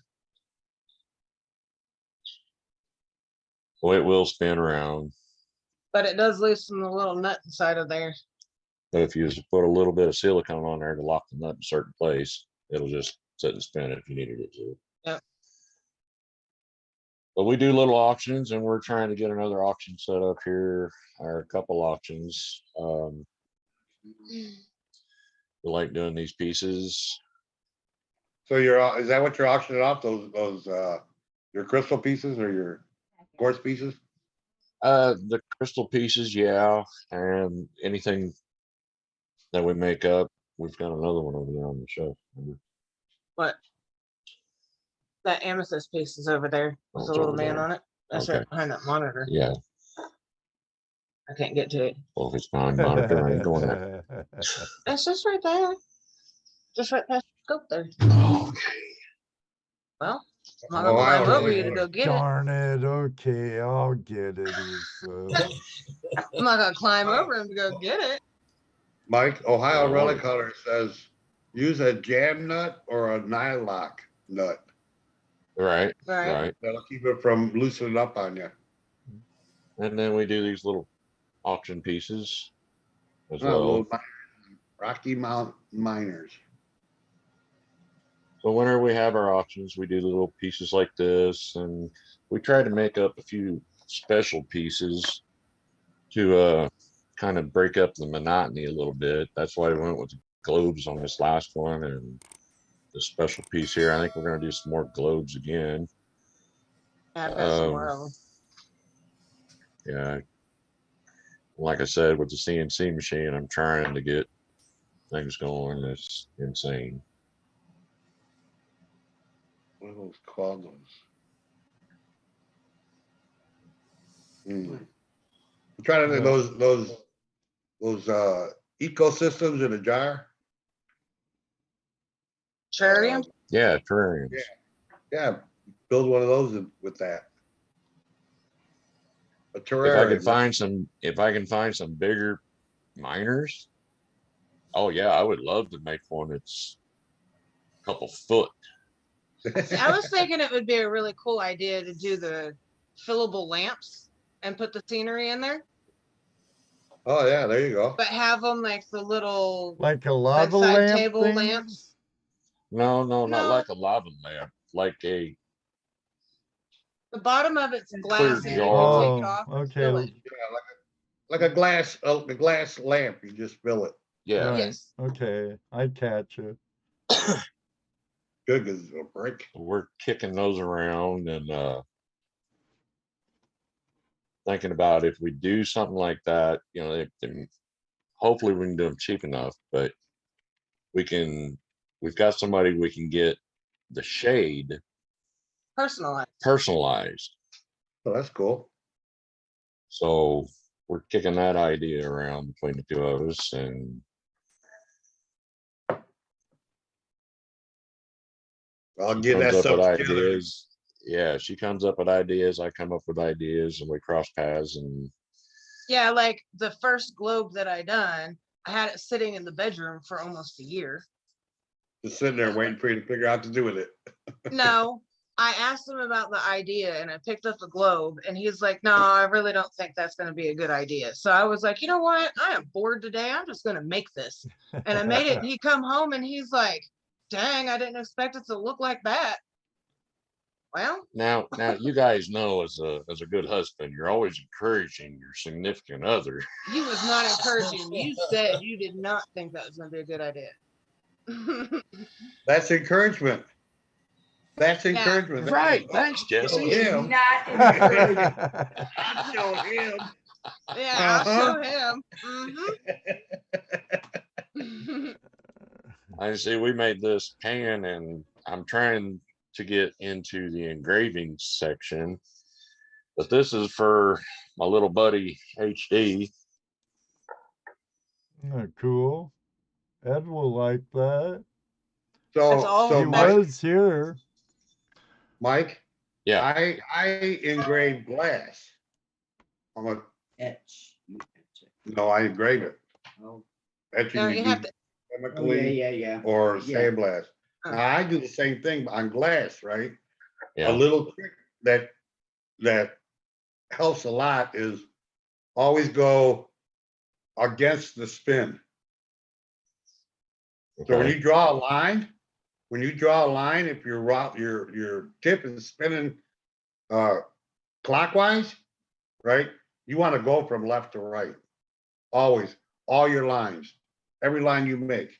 well, it will spin around. But it does loosen the little nut inside of there. But if you just put a little bit of silicone on there to lock the nut in a certain place, it'll just sit and spin if you needed it to. Yep. But we do little auctions, and we're trying to get another auction set up here, or a couple auctions. We like doing these pieces. So is that what you're auctioning off? Those your crystal pieces or your quartz pieces? The crystal pieces, yeah, and anything that we make up. We've got another one over there on the shelf. What? That amethyst piece is over there. Oh, There's it's a little over man there. on it. That's Okay. right behind that monitor. Yeah. I can't get to it. Well, if it's behind monitor, I ain't going there. It's just right there. Just right past the scope there. Okay. Well, I'm not Oh, gonna I climb don't over you know. to go get it. Darn it. Okay, I'll get it. I'm not gonna climb over him to go get it. Mike, Ohio Oh. Relic Color says use a jam nut or a nylock nut. Right. Right. Right. That'll keep it from loosening up on you. And then we do these little auction pieces as Oh, well. little Rocky Mountain miners. So whenever we have our auctions, we do little pieces like this, and we try to make up a few special pieces to kind of break up the monotony a little bit. That's why we went with the globes on this last one and the special piece here. I think we're going to do some more globes again. Yeah, I've got some more of them. Yeah. Like I said, with the CNC machine, I'm trying to get things going. It's insane. What are those called? I'm trying to think those ecosystems in a jar. Terrarium? Yeah, terrariums. Yeah, build one of those with that. A If I terrarium. can find some bigger miners, oh yeah, I would love to make one that's a couple foot. See, I was thinking it would be a really cool idea to do the fillable lamps and put the scenery in there, Oh yeah, there you go. but have them like the little Like a lava bedside lamp table thing? lamps. No, not No. like a lava lamp, like a The bottom of it's glass, and you jar. can take it off and fill Okay. it. Yeah, like a glass lamp. You just fill it. Yeah. Right. Yes. Okay, I catch it. Good as a brick. We're kicking those around and thinking about if we do something like that, you know, hopefully we can do them cheap enough, but we've got somebody we can get the shade personalized. Oh, that's cool. So we're kicking that idea around between the two of us, and I'll she get comes that up stuff with together. ideas. Yeah, she comes up with ideas. I come up with ideas, and we cross paths. And Yeah, like the first globe that I done, I had it sitting in the bedroom for almost a year. Just sitting there waiting for you to figure out what to do with it. No, I asked him about the idea and I picked up the globe and he's like, no, I really don't think that's going to be a good idea. So I was like, you know what? I am bored today. I'm just going to make this. And I made it. And he come home and he's like, dang, I didn't expect it to look like that. Well, now you guys know, as a good husband, you're always encouraging your significant other. you was not encouraging. You said you did not think that was going to be a good idea. That's encouragement. That's encouragement. Right. Thanks, Jesse. Show him. Not encouraging. Show him. Yeah, I'll show him. I see we made this pan, and I'm trying to get into the engraving section, but this is for my little buddy HD. Cool. Ed will like that. That's So, all He of Mike, was here. Mike, Yeah. I engrave glass. I'm a, Etch. no, I engrave it. Oh, Etching No, you you do have to. yeah, chemically yeah. or Yeah. sandblast. Oh. Now I do the same thing on glass, right? A Yeah. little trick that helps a lot is always go against the spin. So when Okay. you draw a line, if your tip is spinning clockwise, right? You want to go from left to right. Always, all your lines, every line you make.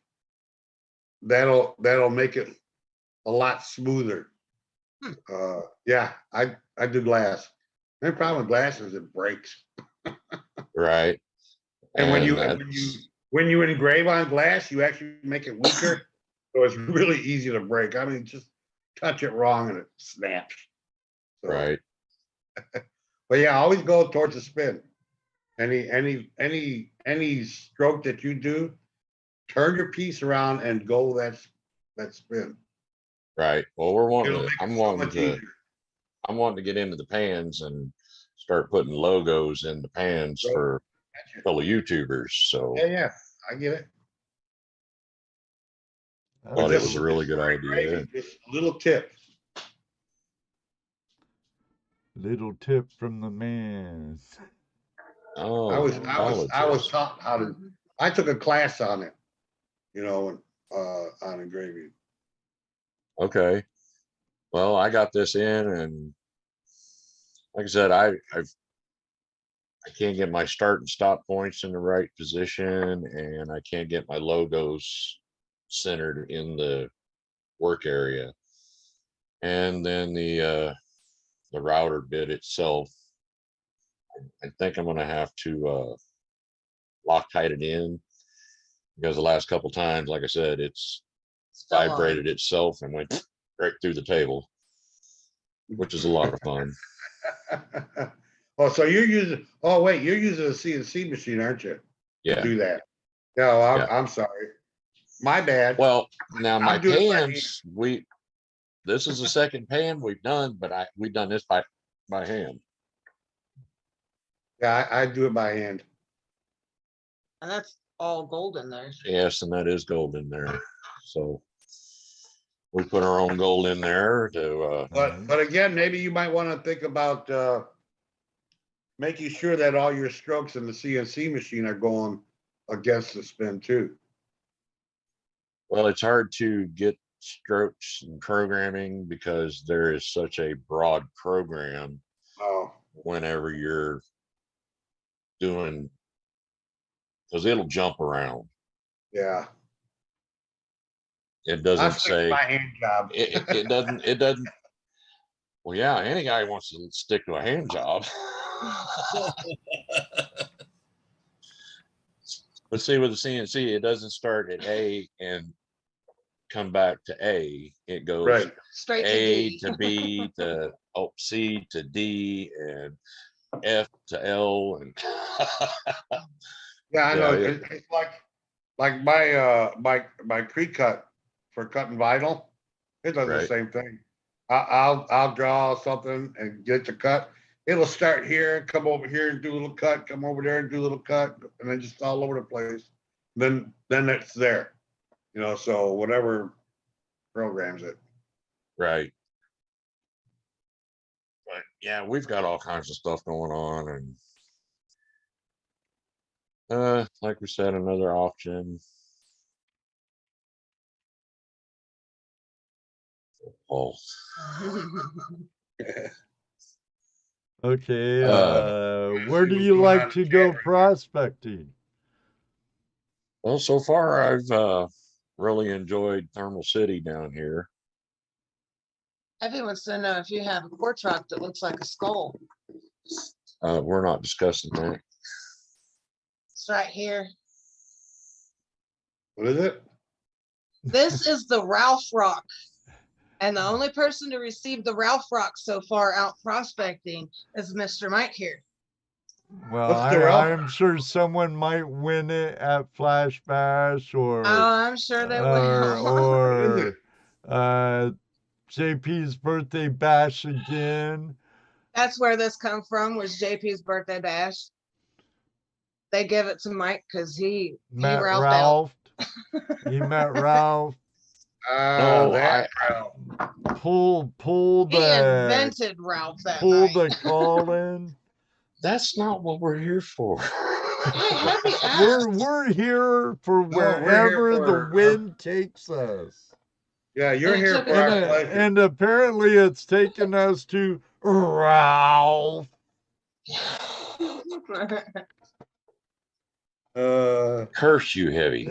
That'll make it a lot smoother. Yeah, I do glass. The problem with glass is it breaks. Right. And when And you that's when you engrave on glass, you actually make it weaker. So it's really easy to break. I mean, just touch it wrong and it snaps. So, right. but yeah, always go towards the spin. Any stroke that you do, turn your piece around and go that spin. Right. Well, we're wanting It'll to, make it so much easier. I'm wanting to get into the pans and start putting logos in the pans Right. for fellow YouTubers. So Yeah, I get it. thought it was a Oh, really good idea. Just a little tip. little tip from the man. Oh, I was apologies. taught how to. I took a class on it, on engraving. Okay. Well, I got this in, and like I said, I can't get my start and stop points in the right position, and I can't get my logos centered in the work area. And then the router bit itself, I think I'm gonna have to Loctite it in, because the last couple times, like I said, it's Fell on. vibrated itself and went right through the table, which is a lot of fun. Oh, so you're using? Oh, wait, you're using a CNC machine, aren't you? To Yeah. do that. No, Yeah. I'm sorry. My bad. Well, now my I'm doing it by pans, this is the second pan we've done, but we've done this by hand. Yeah, I do it by hand. And that's all gold in there. Yes, and that is gold in there. So we put our own gold in there to But again, maybe you might want to think about making sure that all your strokes in the CNC machine are going against the spin too. well, it's hard to get strokes and programming because there is such a broad program Oh, whenever you're doing, because it'll jump around. yeah. It I doesn't stick to say my hand job. it doesn't. Well, yeah, any guy wants to stick to a hand job. But see, with the CNC, it doesn't start at A and come back to A. It goes Right. Straight to A D. to B to C to D and F to L and Yeah, I know. yeah, It's like my pre-cut for cutting vinyl. It does the right, same thing. I'll draw something and get it to cut. It'll start here, come over here and do a little cut, come over there and do a little cut, and then just all over the place. Then it's there. So whatever programs it. right. But yeah, we've got all kinds of stuff going on, and like we said, another auction. Oh, Okay, Let's where see do what's you going like on to in go chat right prospecting? well, so far I've really enjoyed Thermal City down here. Everyone wants to know if you have a quartz rock that looks like a skull. We're not discussing that. It's right here. What is it? This is the Ralph rock. And the only person to receive the Ralph rock so far out prospecting is Mr. Mike here. Well, What's the Ralph? I'm sure someone might win it at Flash Bash Oh, I'm sure they will. What is it? JP's birthday bash again. That's where this come from, was JP's birthday bash. They give it to Mike because he Met Ralphed out. Ralph. He met Ralph. No, That Ralph. Pull He the invented Ralph that pull night. the call in. that's not what we're here for. Hey, Heavy asked. We're here for No, we're here wherever for the wind takes us. Yeah, you're And it here took for us- our pleasure. And apparently it's taken us to Ralph. Curse you, Heavy.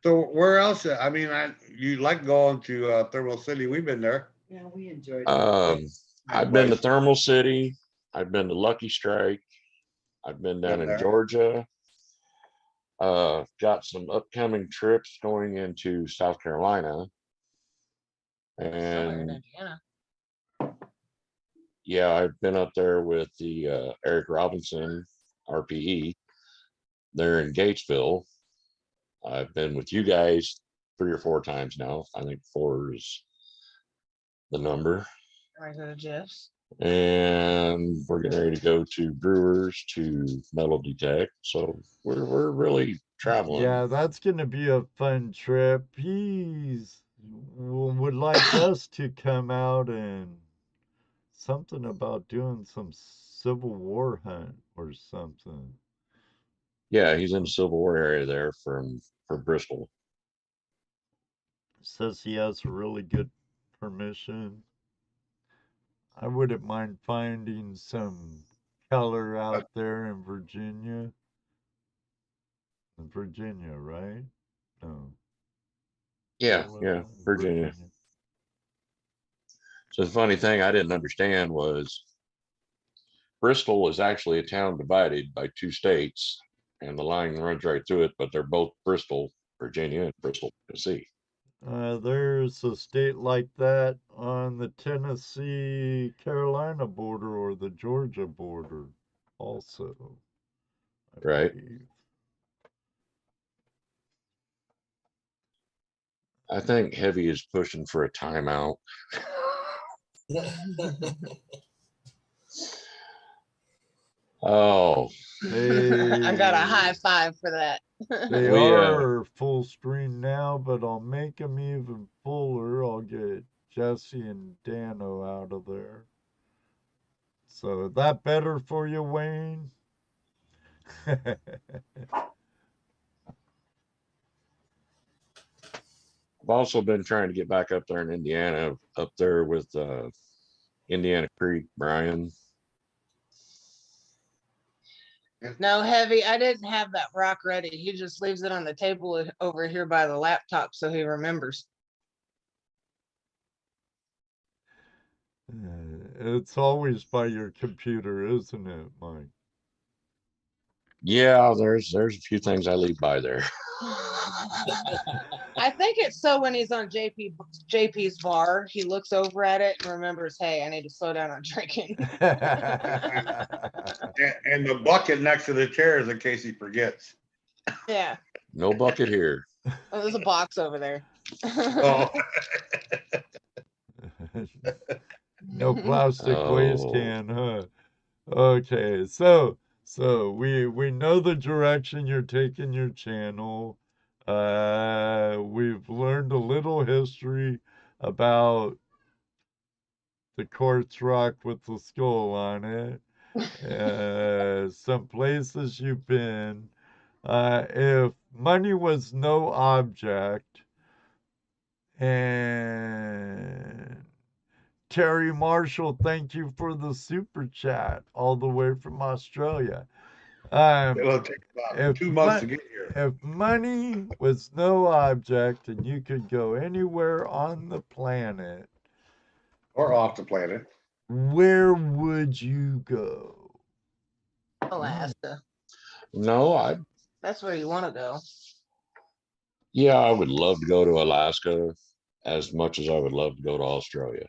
So where else? I mean, you like going to Thermal City? We've been there. Yeah, we enjoyed it. I've been to Thermal City. I've been to Lucky Strike. I've been down Been in there. Georgia. Got some upcoming trips going into South Carolina. Somewhere in And Indiana. yeah, I've been up there with the Eric Robinson RPE. They're in Gatesville. I've been with you guys 3 or 4 times now. I think 4 is the number. Right to the Jeffs. And we're getting ready to go to Brewers to Metal Detect. So we're really traveling. Yeah, that's gonna be a fun trip. Would like us to come out and something about doing some Civil War hunt or something. Yeah, he's in the Civil War area there for Bristol. Says he has a really good permission. I wouldn't mind finding some color out there in Virginia. In Virginia, right? No. Yeah, Virginia. So the funny thing I didn't understand was Bristol is actually a town divided by 2 states, and the line runs right through it, but they're both Bristol, Virginia, and Bristol, Tennessee. There's a state like that on the Tennessee-Carolina border or the Georgia border also. I Right. believe. I think Heavy is pushing for a timeout. Oh, I got a high five for that. They We, are full screen now, but I'll make them even fuller. I'll get Jesse and Dano out of there. So is that better for you, Wayne? I've also been trying to get back up there in Indiana, up there with Indiana Creek, Brian. No, Heavy, I didn't have that rock ready. He just leaves it on the table over here by the laptop so he remembers. It's always by your computer, isn't it, Mike? Yeah, there's a few things I leave by there. I think it's so when he's on JP's bar, he looks over at it and remembers, hey, I need to slow down on drinking. And the bucket next to the chair is in case he forgets. Yeah. No bucket here. Oh, there's a box over there. Oh. No plastic waste Oh. can, huh? Okay, so we know the direction you're taking your channel. We've learned a little history about the quartz rock with the skull on it. Some places you've been. If money was no object, and Terry Marshall, thank you for the super chat all the way from Australia. It'll take about 2 months to get here. If money was no object and you could go anywhere on the planet, Or off the planet. where would you go? Alaska. No, That's where you want to go. yeah, I would love to go to Alaska as much as I would love to go to Australia.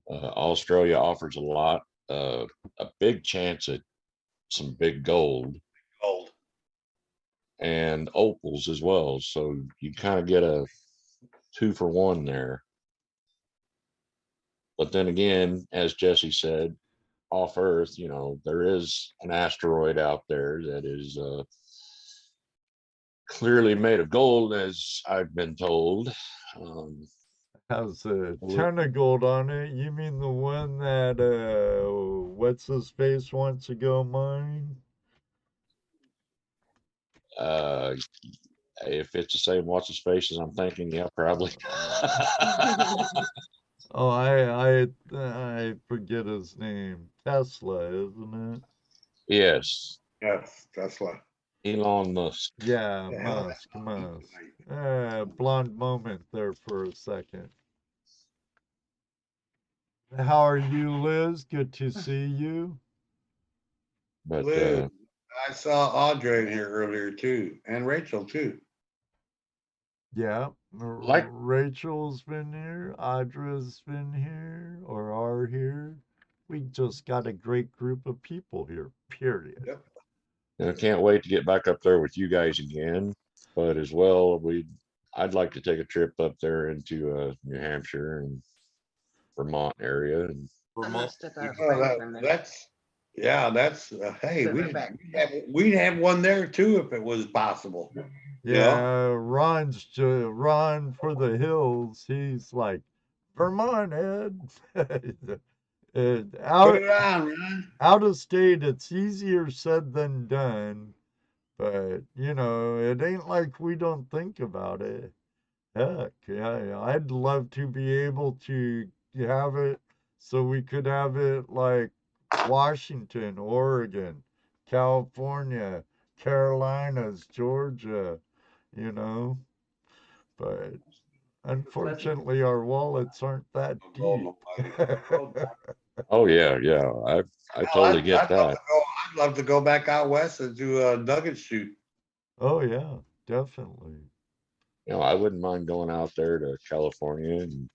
Australia offers a lot, a big chance at some big gold Gold. and opals as well. So you kind of get a 2-for-1 there. But then again, as Jesse said, off Earth, you know, there is an asteroid out there that is clearly made of gold, as I've been told. Has a ton of gold on it. You mean the one that what's his face wants to go mine? If it's the same what's his face as I'm thinking, yeah, probably. Oh, I forget his name. Tesla, isn't it? Yes, Yes, Tesla. Elon Musk. Yeah, The hell Musk. tonight. Blonde moment there for a second. How are you, Liz? Good to see you. But Liz, I saw Audrey in here earlier too, and Rachel too. Yeah, Like- Rachel's been here. Audra's been here or are here. We just got a great group of people here, period. Yep. I can't wait to get back up there with you guys again. But as well, I'd like to take a trip up there into New Hampshire and Vermont area. And I Vermont. must have got Oh, away from it. that's hey, Sit right back. we'd have one there too if it was possible. Yeah, Ron for the hills. He's like, Vermont, Ed. Put out it on, Ron. out of state, it's easier said than done. But you know, it ain't like we don't think about it. Heck, yeah, I'd love to be able to have it so we could have it like Washington, Oregon, California, Carolinas, Georgia, you know. But unfortunately, our wallets aren't that deep. oh yeah, I totally get that. I'd love to go back out west and do a nugget shoot. Oh yeah, definitely. You know, I wouldn't mind going out there to California and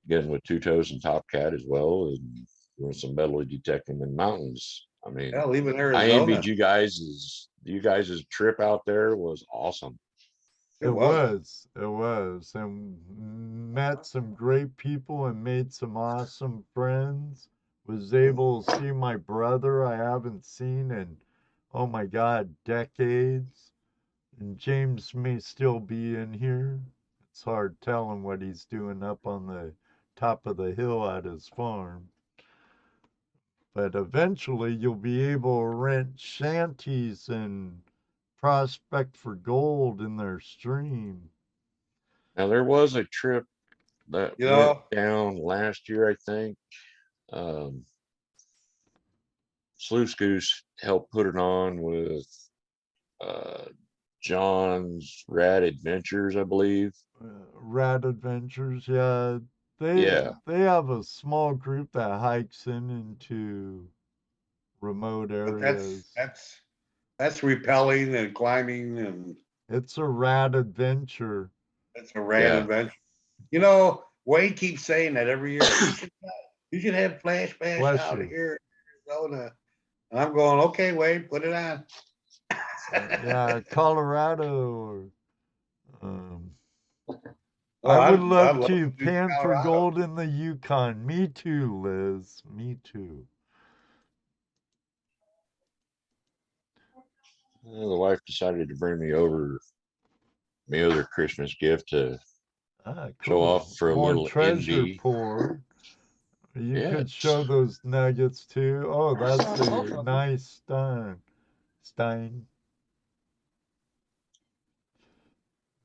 getting with Two Toes and Top Cat as well, and doing some metal detecting in mountains. I mean, Hell, even I Arizona. envied you guys' trip out there was awesome. It was, and met some great people and made some awesome friends. Was able to see my brother I haven't seen in, oh my God, decades. And James may still be in here. It's hard telling what he's doing up on the top of the hill at his farm. But eventually you'll be able to rent shanties and prospect for gold in their stream. Now there was a trip that went down last year, I think. Sluice Goose helped put it on with John's Rad Adventures, I believe. Rad Adventures, yeah. They have a small group that hikes into remote areas. But that's rappelling and climbing, and it's a rad adventure. It's a rad adventure. You know, Wade keeps saying that every year. You should have Flash Bash out here in Arizona. And I'm going, okay, Wade, put it on. Yeah, Colorado. I would love to pan for gold in the Yukon. Me too, Liz. Me too. Well, the wife decided to bring me over my other Christmas gift to show off for a little treasure envy. pour. You could show those nuggets too. Oh, that's a nice stein.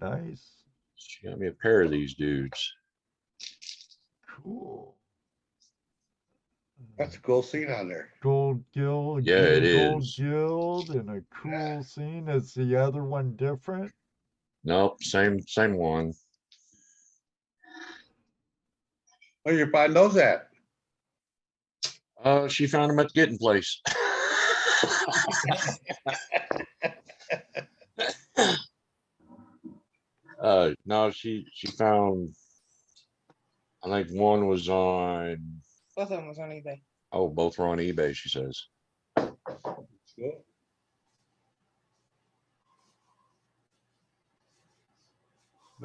Nice. She got me a pair of these dudes. Cool. That's a cool scene on there. Gold gill. Yeah, it gold is. Guild and a cool scene. Is the other one different? Nope, same one. Where you find those at? She found them at the getting place. No, she found I think one was on, Both of them was on eBay. oh, both were on eBay, she says. Cool.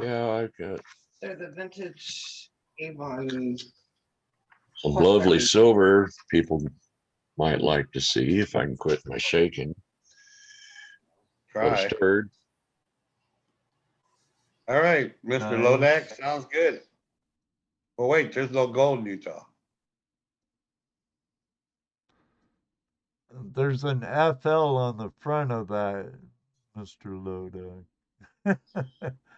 Yeah, I got They're the vintage Avon. some lovely silver people might like to see if I can quit my shaking. Try. Stirred. All right, Mr. Nice. Lodak, sounds good. Well, wait, there's no gold in Utah. There's an FL on the front of that, Mr. Loda.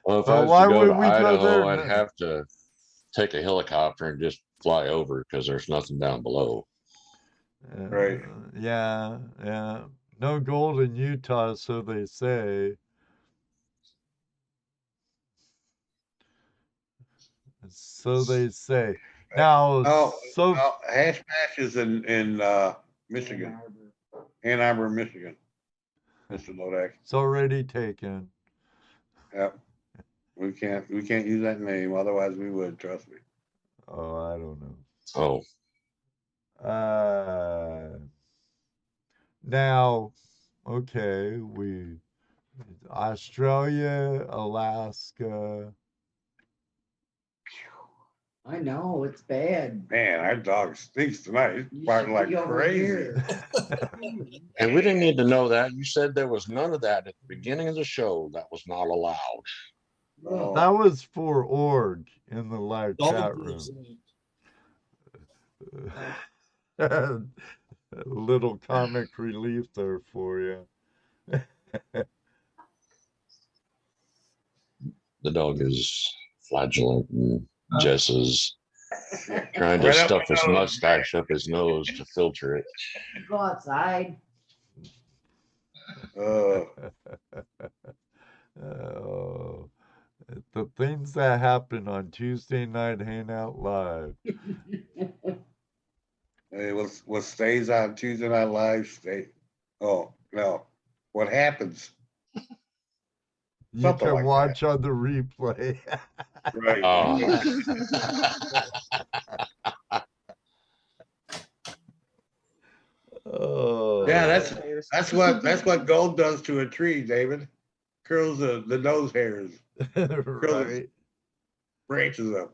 Well, if But I was why to go would to we go Idaho, there I'd now? have to take a helicopter and just fly over because there's nothing down below. Right. Yeah, yeah. No gold in Utah, so they say. So they say. Now, Oh, so no, Hash Mash is in Michigan, Ann Arbor, Michigan. Mr. Lodak. it's already taken. Yep. We can't use that name, otherwise we would, trust me. Oh, I don't know. Oh, Now, okay, Australia, Alaska. I know, it's bad. Man, our dog stinks tonight. He's You barking should like be over crazy. here. and we didn't need to know that. You said there was none of that at the beginning of the show. That was not allowed. No. That was for Org in the live Dog chat room. lives in- A little comic relief there for you. The dog is flagellant, and Jess is trying to Right up stuff my his nose. mustache up his nose to filter it. Go outside. Oh, Oh, the things that happen on Tuesday Night Hangout Live. hey, what stays on Tuesday Night Live stay. Oh no, what happens? You Something can like watch on the replay. Right. Oh. Yeah, that's what gold does to a tree, David. Curls the nose hairs, Right. branches up.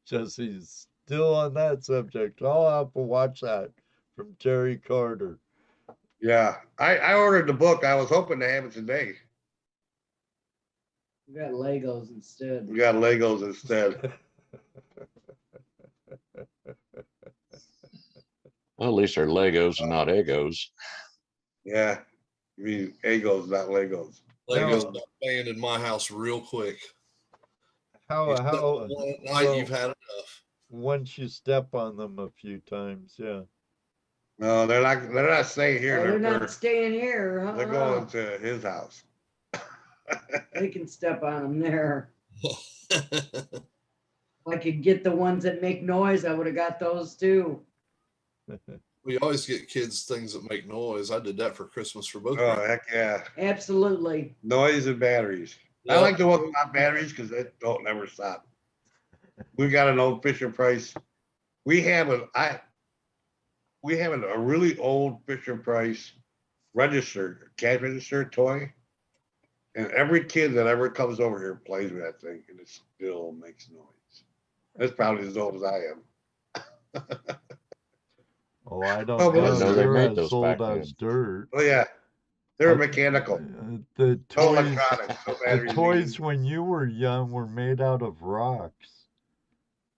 Jesse's still on that subject. I'll have to watch that from Terry Carter. Yeah, I ordered the book. I was hoping to have it today. We got Legos instead. We got Legos instead. Well, at least they're Legos and not Egos. Yeah, I mean Egos, not Legos. Legos got banned in my house real quick. How One at night, you've had enough. once you step on them a few times, yeah. No, they're not staying here. Oh, they're not staying here. They're going to his house. They can step on them there. If I could get the ones that make noise, I would have got those too. We always get kids things that make noise. I did that for Christmas for both. Oh heck yeah! Absolutely. Noise and batteries. I Yep. like the ones without batteries because they don't never stop. We got an old Fisher Price. We have a really old Fisher Price register, cash register toy, and every kid that ever comes over here plays with that thing, and it still makes noise. That's probably as old as I am. Oh, I don't Oh, but know. listen, they They're made as those old back as dirt. Oh yeah, they're mechanical, The no toys, electronics, no the batteries. toys when you were young were made out of rocks.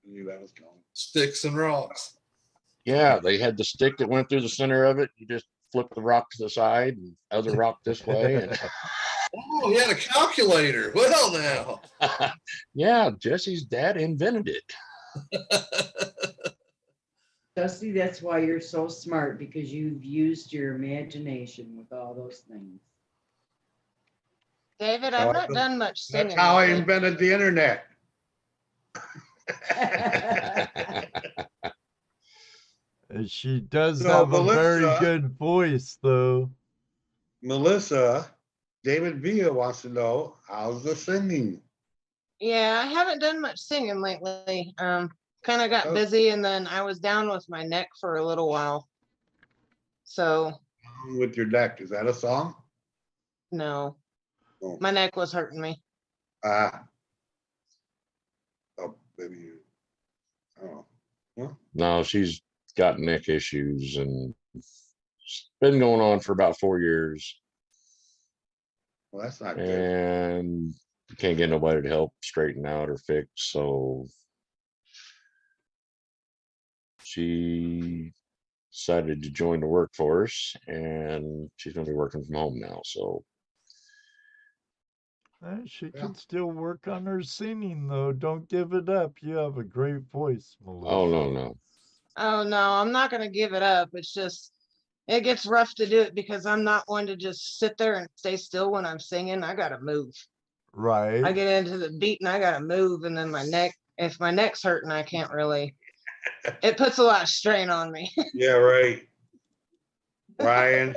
I knew that was coming. Sticks and rocks. Yeah, they had the stick that went through the center of it. You just flip the rock to the side and other rock this way. And Oh, he had a calculator. Well, now. yeah, Jesse's dad invented it. Dusty, that's why you're so smart, because you've used your imagination with all those things. David, I've not done much singing. That's how I lately. invented the internet. She does So, have a very Melissa- good voice, though. Melissa, David Villa wants to know how's the singing. Yeah, I haven't done much singing lately. Kind of got Oh. busy, and then I was down with my neck for a little while. So With your deck, is that a song? no, Oh. my neck was hurting me. Ah. Oh, maybe you. Oh. Well, No, she's got neck issues and it's been going on for about 4 years. well, that's not good. And can't get nobody to help straighten out or fix. So she decided to join the workforce, and she's going to be working from home now. So She Yeah. can still work on her singing, though. Don't give it up. You have a great voice, Melissa. oh no, Oh no, I'm not gonna give it up. It's just it gets rough to do it because I'm not one to just sit there and stay still when I'm singing. I gotta move. Right. I get into the beat and I gotta move, and then my neck. If my neck's hurting, I can't really. It puts a lot of strain on me. Yeah, right. Brian.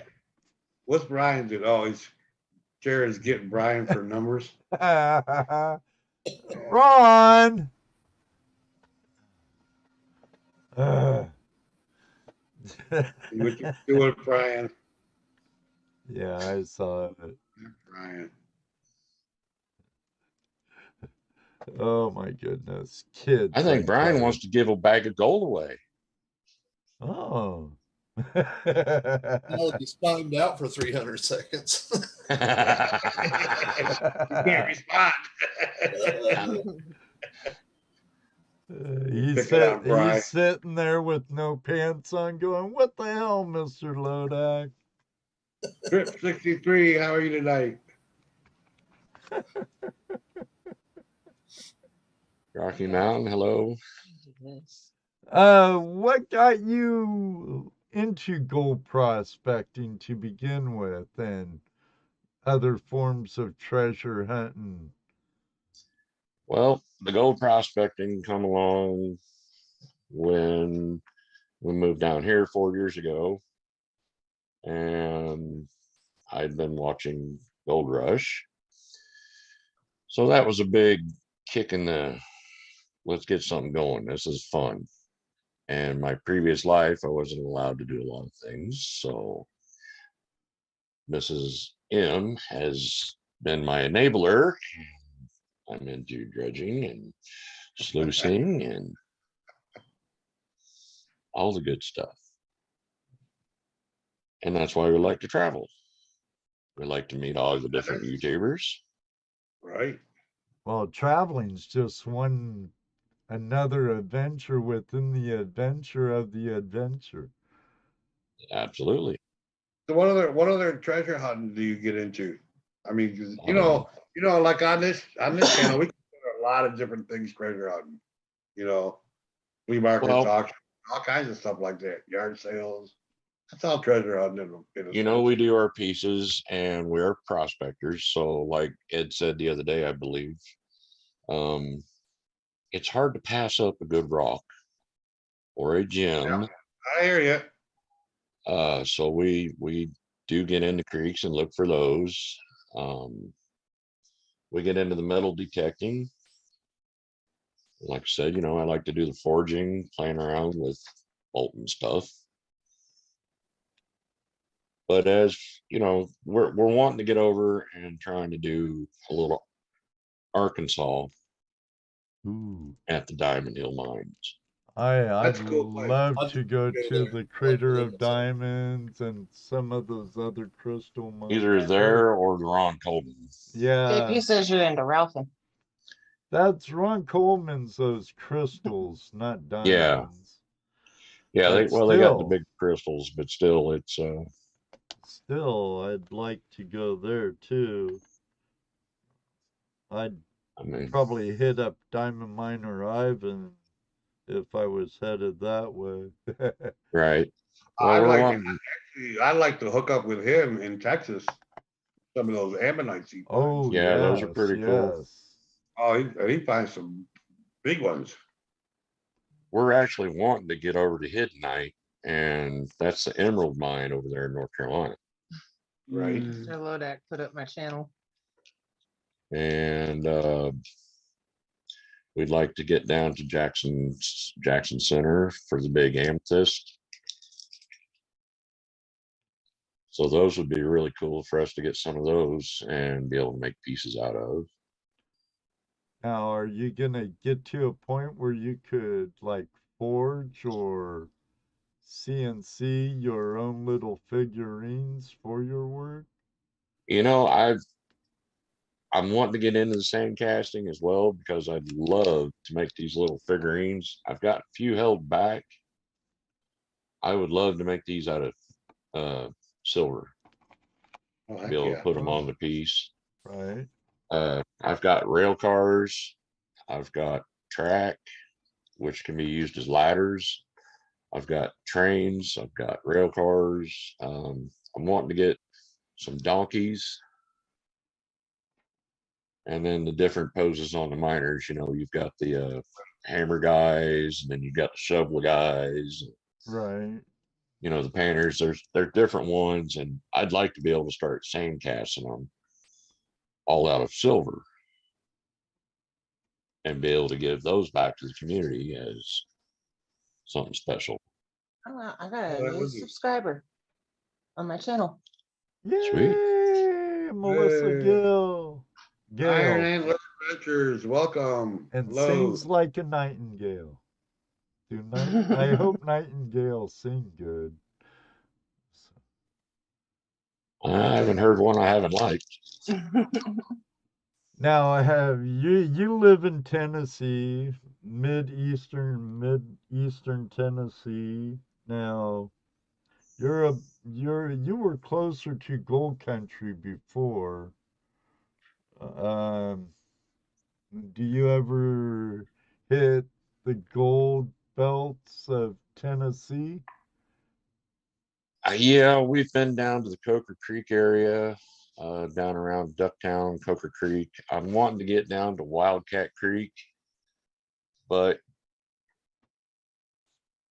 What's Brian did? Oh, he's Jared's getting Brian for numbers. Ron. Uh. What you doing, Brian? Yeah, I saw it. Brian. Oh my goodness, kids! I think Brian wants to give a bag of gold away. Oh. Well, he's timed out for 300 seconds. You can't respond. He's Pick it up, Brian. sitting there with no pants on, going, "What the hell, Mr. Lodak?" Trip 63, how are you tonight? Rocky Mountain, hello. What got you into gold prospecting to begin with, and other forms of treasure hunting? Well, the gold prospecting come along when we moved down here 4 years ago, and I'd been watching Gold Rush. So that was a big kick in the, let's get something going. This is fun. And my previous life, I wasn't allowed to do a lot of things. So Mrs. M has been my enabler. I'm into dredging and sluicing and all the good stuff. And that's why we like to travel. We like to meet all the different YouTubers. Right. Well, traveling's just another adventure within the adventure of the adventure. Absolutely. So what other treasure hunting do you get into? I mean, 'cause, you know, like on this channel, we consider a lot of different things treasure hunting. You know, flea markets, Well, auctions, all kinds of stuff like that, yard sales. That's all treasure hunting. In a you know, sense. we do our pieces and we're prospectors. So like Ed said the other day, I believe, it's hard to pass up a good rock or a gem. Yeah, I hear you. So we do get into creeks and look for those. We get into the metal detecting. Like I said, you know, I like to do the forging, playing around with molten stuff. But as you know, we're wanting to get over and trying to do a little Arkansas Ooh. at the Diamond Hill mines. I'd That's a cool place. love I'd to go go to there. the I'd Crater live of in some. Diamonds and some of those other crystal mines. Either there or the Ron Coleman. Yeah, JP says you're into Ralphing. that's Ron Coleman's those crystals, not diamonds. Yeah, But they got the still- big crystals, but still it's Still, I'd like to go there too. I'd I mean, probably hit up Diamond Miner Ivan if I was headed that way. right. I Well, I'd like to hook up with him in Texas. Some of those ammonites he finds. Oh, Yeah, those are pretty cool. yes. Oh, he finds some big ones. we're actually wanting to get over to Hidden Night, and that's the Emerald Mine over there in North Carolina. Right. Mr. Lodak put up my channel. And We'd like to get down to Jackson Center for the big amethyst. So those would be really cool for us to get some of those and be able to make pieces out of. Now, are you gonna get to a point where you could like forge or CNC your own little figurines for your work? You know, I'm wanting to get into the sand casting as well because I'd love to make these little figurines. I've got a few held back. I would love to make these out of silver, Oh, to heck be able to yeah. put them on the piece. Right. I've got rail cars. I've got track, which can be used as ladders. I've got trains. I've got rail cars. I'm wanting to get some donkeys. And then the different poses on the miners, you know, you've got the hammer guys, and then you've got the shovel guys, Right. you know, the painters. There's different ones, and I'd like to be able to start sand casting them all out of silver and be able to give those back to the community as something special. I got Oh, a that new would be- subscriber on my channel. Sweet. Yay! Melissa Yay. Gill. Iron Gale. Antler Adventures, welcome. And Hello. sings like a nightingale. I hope nightingales sing good. I haven't heard one I haven't liked. Now I have you live in Tennessee, mid-eastern Tennessee. Now you were closer to gold country before. Um, do you ever hit the gold belts of Tennessee? Yeah, we've been down to the Coker Creek area, down around Ducktown, Coker Creek. I'm wanting to get down to Wildcat Creek, but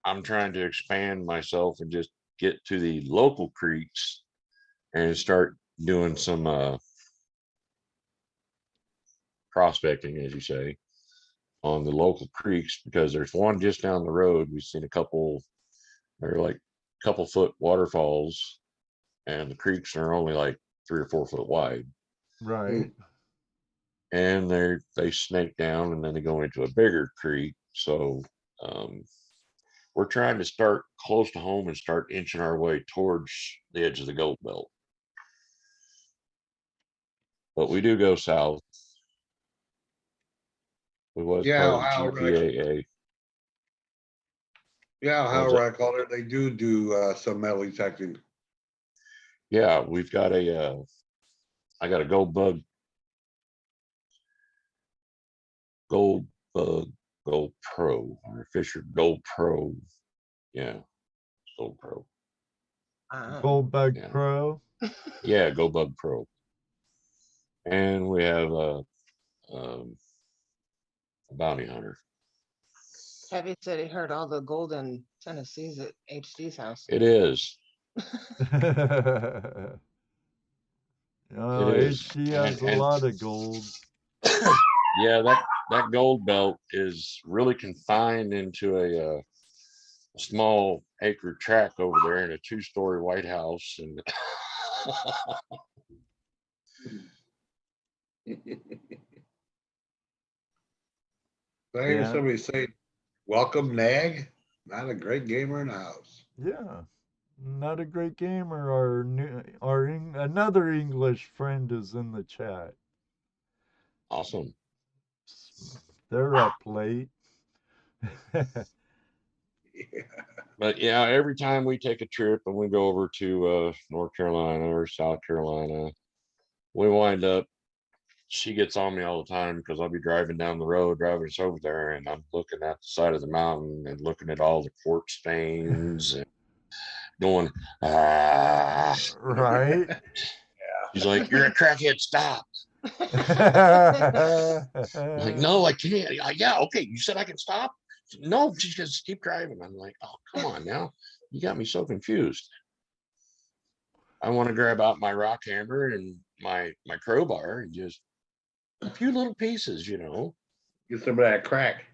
I'm trying to expand myself and just get to the local creeks and start doing some prospecting, as you say, on the local creeks, because there's one just down the road. We've seen a couple, they're like a couple foot waterfalls, and the creeks are only like 3 or 4 foot wide. Right. And they snake down and then they go into a bigger creek. So we're trying to start close to home and start inching our way towards the edge of the gold belt. But we do go south. We was Yeah, part of Ohio the GPAA. Yeah, Was how it? I call it, they do some metal detecting. Yeah, we've got I got a gold bug Gold Pro, or Fisher Gold Pro. Yeah, Gold Pro. Gold Bug Yeah. Pro. Yeah, Gold Bug Pro. And we have a bounty hunter. Heavy said he heard all the gold in Tennessee's at HD's house. It is. Oh, It is. HD has a lot of gold. Yeah, that gold belt is really confined into a small acre tract over there in a 2-story White House, and I hear Yeah. somebody say, welcome Nag, not a great gamer in the house. Yeah. Not a great gamer. Another English friend is in the chat. awesome. They're up late. But yeah, every time we take a trip and we go over to North Carolina or South Carolina, we wind up, she gets on me all the time because I'll be driving down the road, driving us over there, and I'm looking at the side of the mountain and looking at all the quartz stains and going, ah. Right? She's like, you're a crackhead, stop. I'm like, no, I can't. Yeah, okay, you said I can stop? No, she just keep driving. I'm like, oh, come on now. You got me so confused. I want to grab out my rock hammer and my crowbar and just a few little pieces, you know. Get some of that crack.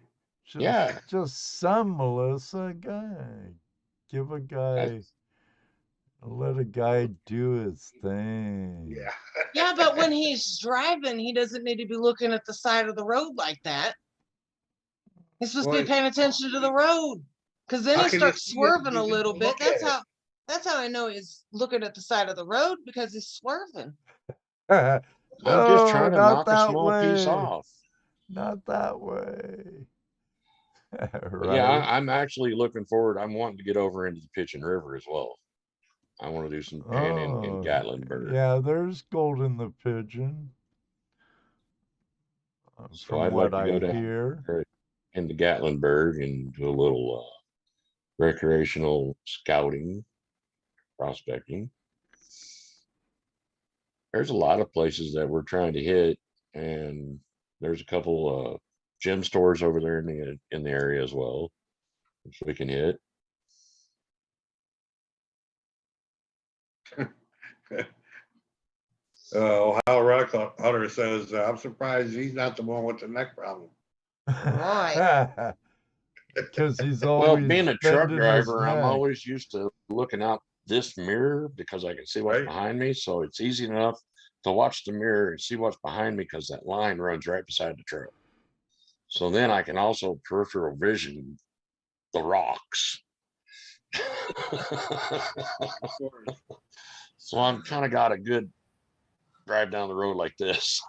Just, Yeah. just some, Melissa. Guy, give a guy, let a guy do his thing. Yeah. Yeah, but when he's driving, he doesn't need to be looking at the side of the road like that. He's supposed to Well, be paying attention to the road, because then how he can you starts see it if swerving you a didn't little bit. look at it? That's how I know he's looking at the side of the road, because he's swerving. I'm just No, trying to not knock a that small piece way. off. Not that way. But yeah, Right? I'm actually looking forward. I'm wanting to get over into the Pigeon River as well. I want to do some panning in Oh, Gatlinburg. yeah, there's gold in the pigeon. So From I'd what like to go I down hear. there into Gatlinburg and do a little recreational scouting, prospecting. There's a lot of places that we're trying to hit, and there's a couple gem stores over there in the area as well, which we can hit. Ohio Rock Hunter says, I'm surprised he's not the one with the neck problem. Why? Because he's Well, always being a truck bending his driver, I'm neck. always used to looking out this mirror because I can see what's Right. behind me. So it's easy enough to watch the mirror and see what's behind me because that line runs right beside the truck. So then I can also peripheral vision the rocks. So I'm kind of got a good drive down the road like this.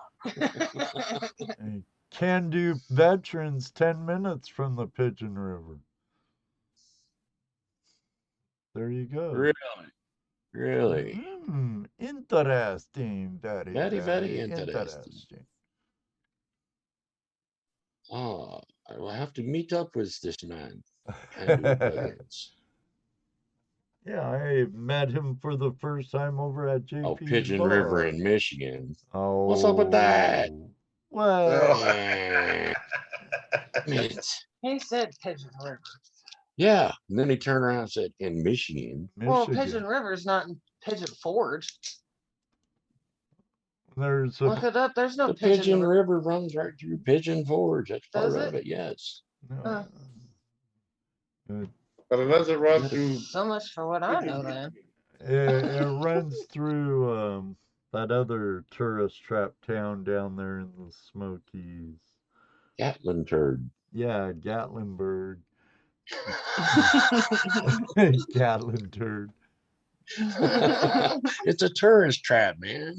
Can do veterans 10 minutes from the Pigeon River. There you go. Really? Really? Interesting. Very, Very, very interesting. interesting. Oh, I will have to meet up with this man. Can do veterans. Yeah, I met him for the first time over at JP's Oh, Pigeon bar. River in Michigan. Oh, What's up with that? What? He said Pigeon River. Yeah. And then he turned around and said, in Michigan. Well, Pigeon River's not in Pigeon Forge. There's a Look it up. There's no The Pigeon Pigeon River. River runs right through Pigeon Forge. That's part Does of it? it, yes. Huh. But it doesn't run through. So much for what I know then. It runs through that other tourist trap town down there in the Smokies. Gatlin turd. Yeah, Gatlinburg. Gatlin turd. It's a tourist trap, man.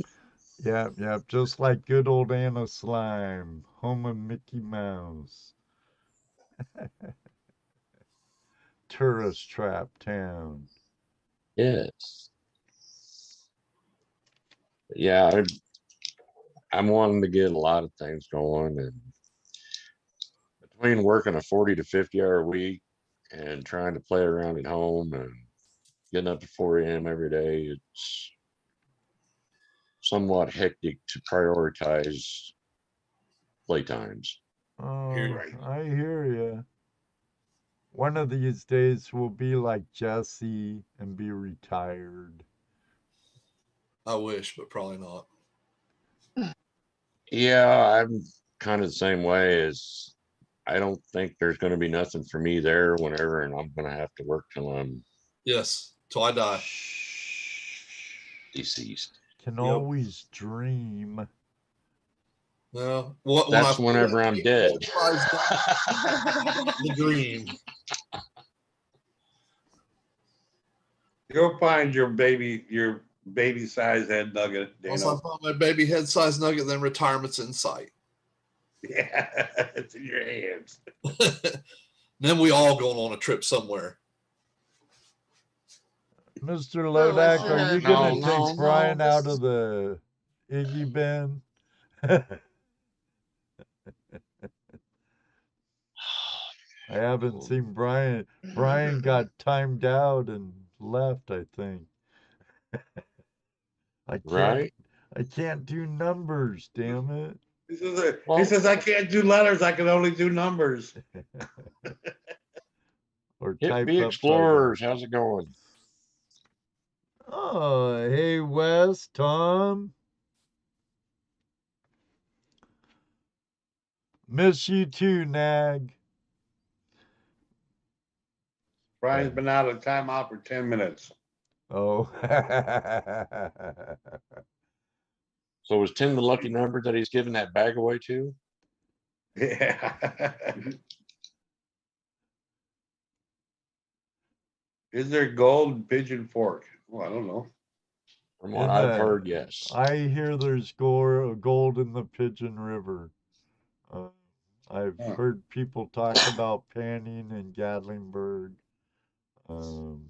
Yep, just like good old Anna Slime, home of Mickey Mouse. Tourist trap town. Yes. Yeah, I'm wanting to get a lot of things going, and between working a 40 to 50 hour week and trying to play around at home and getting up at 4 a.m. every day, it's somewhat hectic to prioritize playtimes. Oh, Right. I hear you. One of these days we'll be like Jesse and be retired. I wish, but probably not. Yeah, I'm kind of the same way. As I don't think there's going to be nothing for me there whenever, and I'm going to have to work till I'm Yes, till I die. deceased. Can always dream. No, That's whenever I'm dead. The dream. You'll find your baby size head nugget. Once I find my baby head size nugget, then retirement's in sight. Yeah, it's in your hands. Then we all going on a trip somewhere. Mr. Lodak, listen, are you no, going to no, take no, Brian this out is- of the Iggy bin? I haven't seen Brian. Brian got timed out and left, I think. Right? I can't do numbers, damn it. He says, Well- he says, I can't do letters. I can only do numbers. Or Hit type B up Explorers, how's it going? Oh, hey, Wes, Tom. Miss you too, Nag. Brian's been out of timeout for 10 minutes. Oh. So was 10 the lucky number that he's giving that bag away to? Yeah. Is there gold in pigeon fork? Well, I don't know. From what I've heard, yes. I hear there's gold in the Pigeon River. I've heard people talk about panning and Gatlinburg. And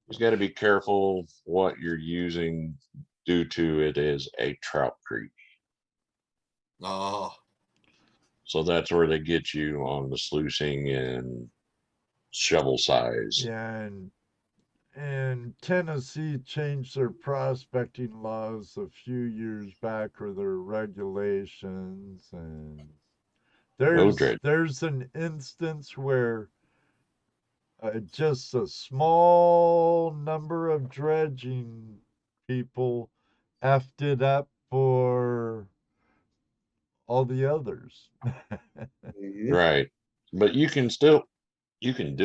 You've got to be careful what you're using due to it is a trout creek. Oh, So that's where they get you on the sluicing and shovel size. yeah, and Tennessee changed their prospecting laws a few years back, or their regulations, and there's an instance where just a small number of dredging people effed it up for all the others. Right. But you can do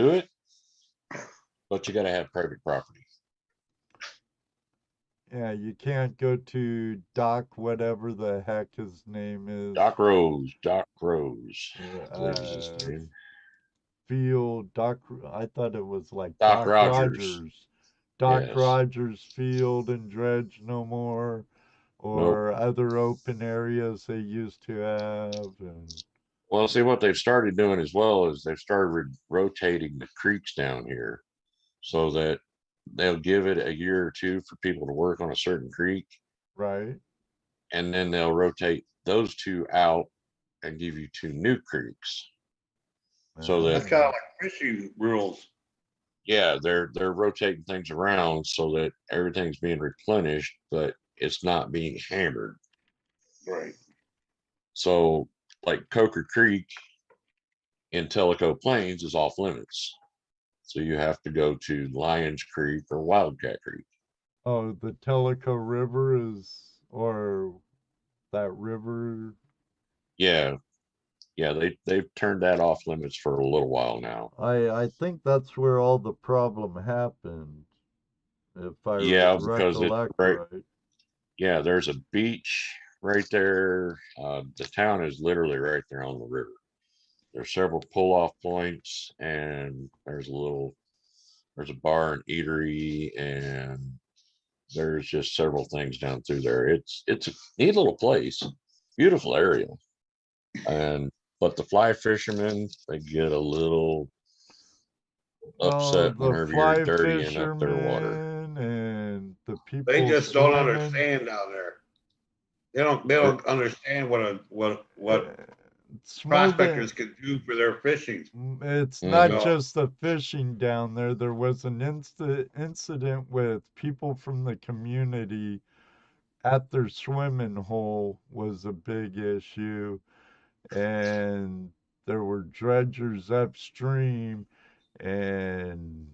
it, but you got to have private property. Yeah, you can't go to Doc, whatever the heck his name is. Doc Rose. Field, I thought it was like Doc Rogers. Doc Yes. Rogers Field and Dredge no more, or other open areas they used to have. Well, see, what they've started doing as well is they've started rotating the creeks down here so that they'll give it a year or two for people to work on a certain creek. Right. And then they'll rotate those two out and give you two new creeks. So that's kind of like fishing rules. Yeah, they're rotating things around so that everything's being replenished, but it's not being hammered. Right. So, like Coker Creek in Tellico Plains is off limits. So you have to go to Lions Creek or Wildcat Creek. Oh, the Tellico River or that river. Yeah, they've turned that off limits for a little while now. I think that's where all the problem happened. If I recollect right. Yeah, there's a beach right there. The town is literally right there on the river. There's several pull-off points, and there's a bar and eatery, and there's just several things down through there. It's a neat little place, beautiful area, but the fly fishermen, they get a little upset whenever you're dirtying up their water. And the people they just don't understand down there. They don't understand what prospectors can do for their fishing. It's not just the fishing down there. There was an incident with people from the community at their swimming hole was a big issue, and there were dredgers upstream, and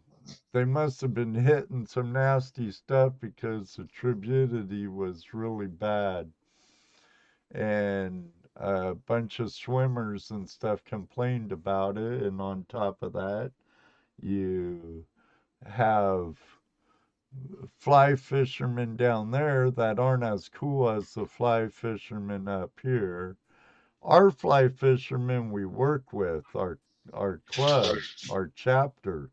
they must have been hitting some nasty stuff because the turbidity was really bad. And a bunch of swimmers and stuff complained about it. And on top of that, you have fly fishermen down there that aren't as cool as the fly fishermen up here. Our fly fishermen we work with, our club, our chapter,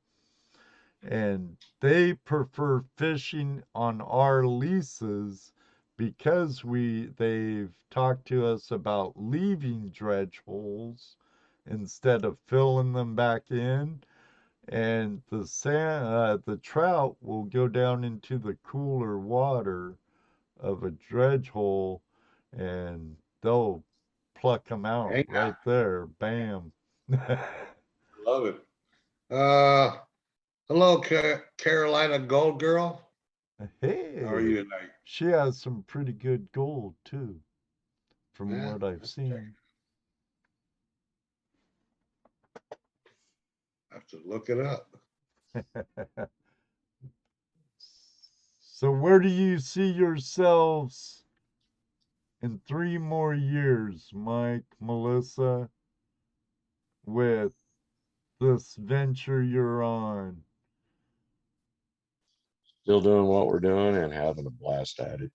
and they prefer fishing on our leases because they've talked to us about leaving dredge holes instead of filling them back in, and the trout will go down into the cooler water of a dredge hole, and they'll pluck them out right there. Bam. Love it. Hello, Carolina Gold Girl. Hey, how are you tonight? She has some pretty good gold too, from what I've seen. I have to look it up. So where do you see yourselves in 3 more years, Mike, Melissa, with this venture you're on? Still doing what we're doing and having a blast at it.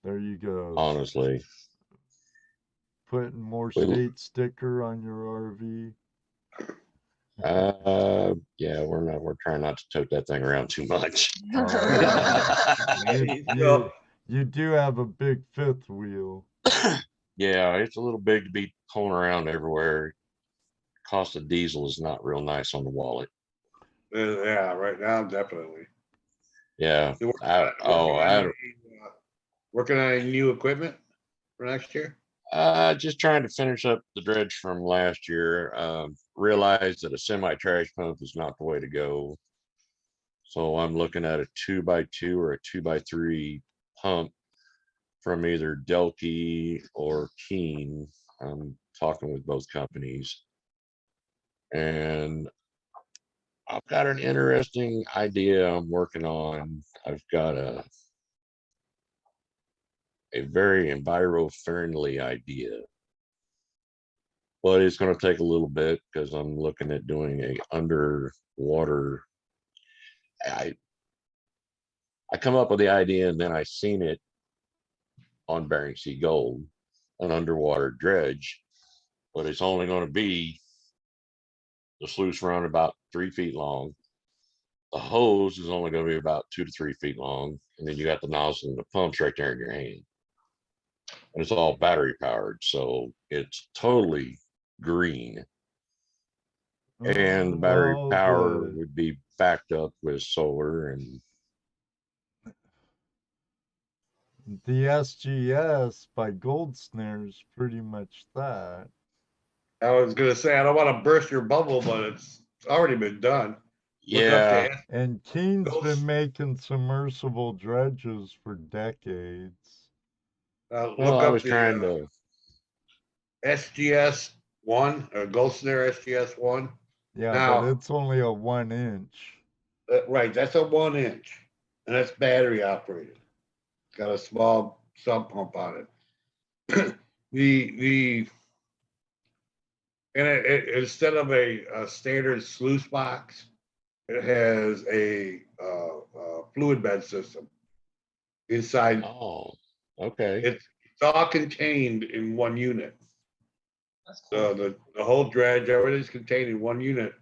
There you go. Honestly, Putting more We- state sticker on your RV. yeah, we're trying not to tote that thing around too much. You do have a big fifth wheel. Yeah, it's a little big to be pulling around everywhere. Cost of diesel is not real nice on the wallet. Yeah, right now, definitely. Yeah. You working I working on any new equipment for next year? just trying to finish up the dredge from last year. Realized that a semi trash pump is not the way to go. So I'm looking at a 2x2 or a 2x3 pump from either Delkey or Keen. I'm talking with both companies. And I've got an interesting idea I'm working on. I've got a very enviro-friendly idea, but it's going to take a little bit because I'm looking at doing a underwater. I come up with the idea and then I seen it on Bering Sea Gold, an underwater dredge, but it's only going to be the sluice run about 3 feet long. The hose is only going to be about 2 to 3 feet long, and then you got the nozzle and the pumps right there in your hand. And it's all battery powered, so it's totally green. And the battery Well, power would be backed up with solar. And the SGS by Gold Snare's pretty much that. I was gonna say, I don't want to burst your bubble, but it's already been done. Look up yeah, to And Keen's Gold- been making submersible dredges for decades. well, look I up was the trying to. SGS 1 or Gold Snare SGS 1. Yeah, Now- but it's only a 1-inch. Right, that's a 1-inch, and that's battery operated. It's got a small sump pump on it. And instead of a standard sluice box, it has a fluid bed system inside. Oh, okay. It's all contained in one unit. That's cool. The whole dredge, everything's contained in one unit,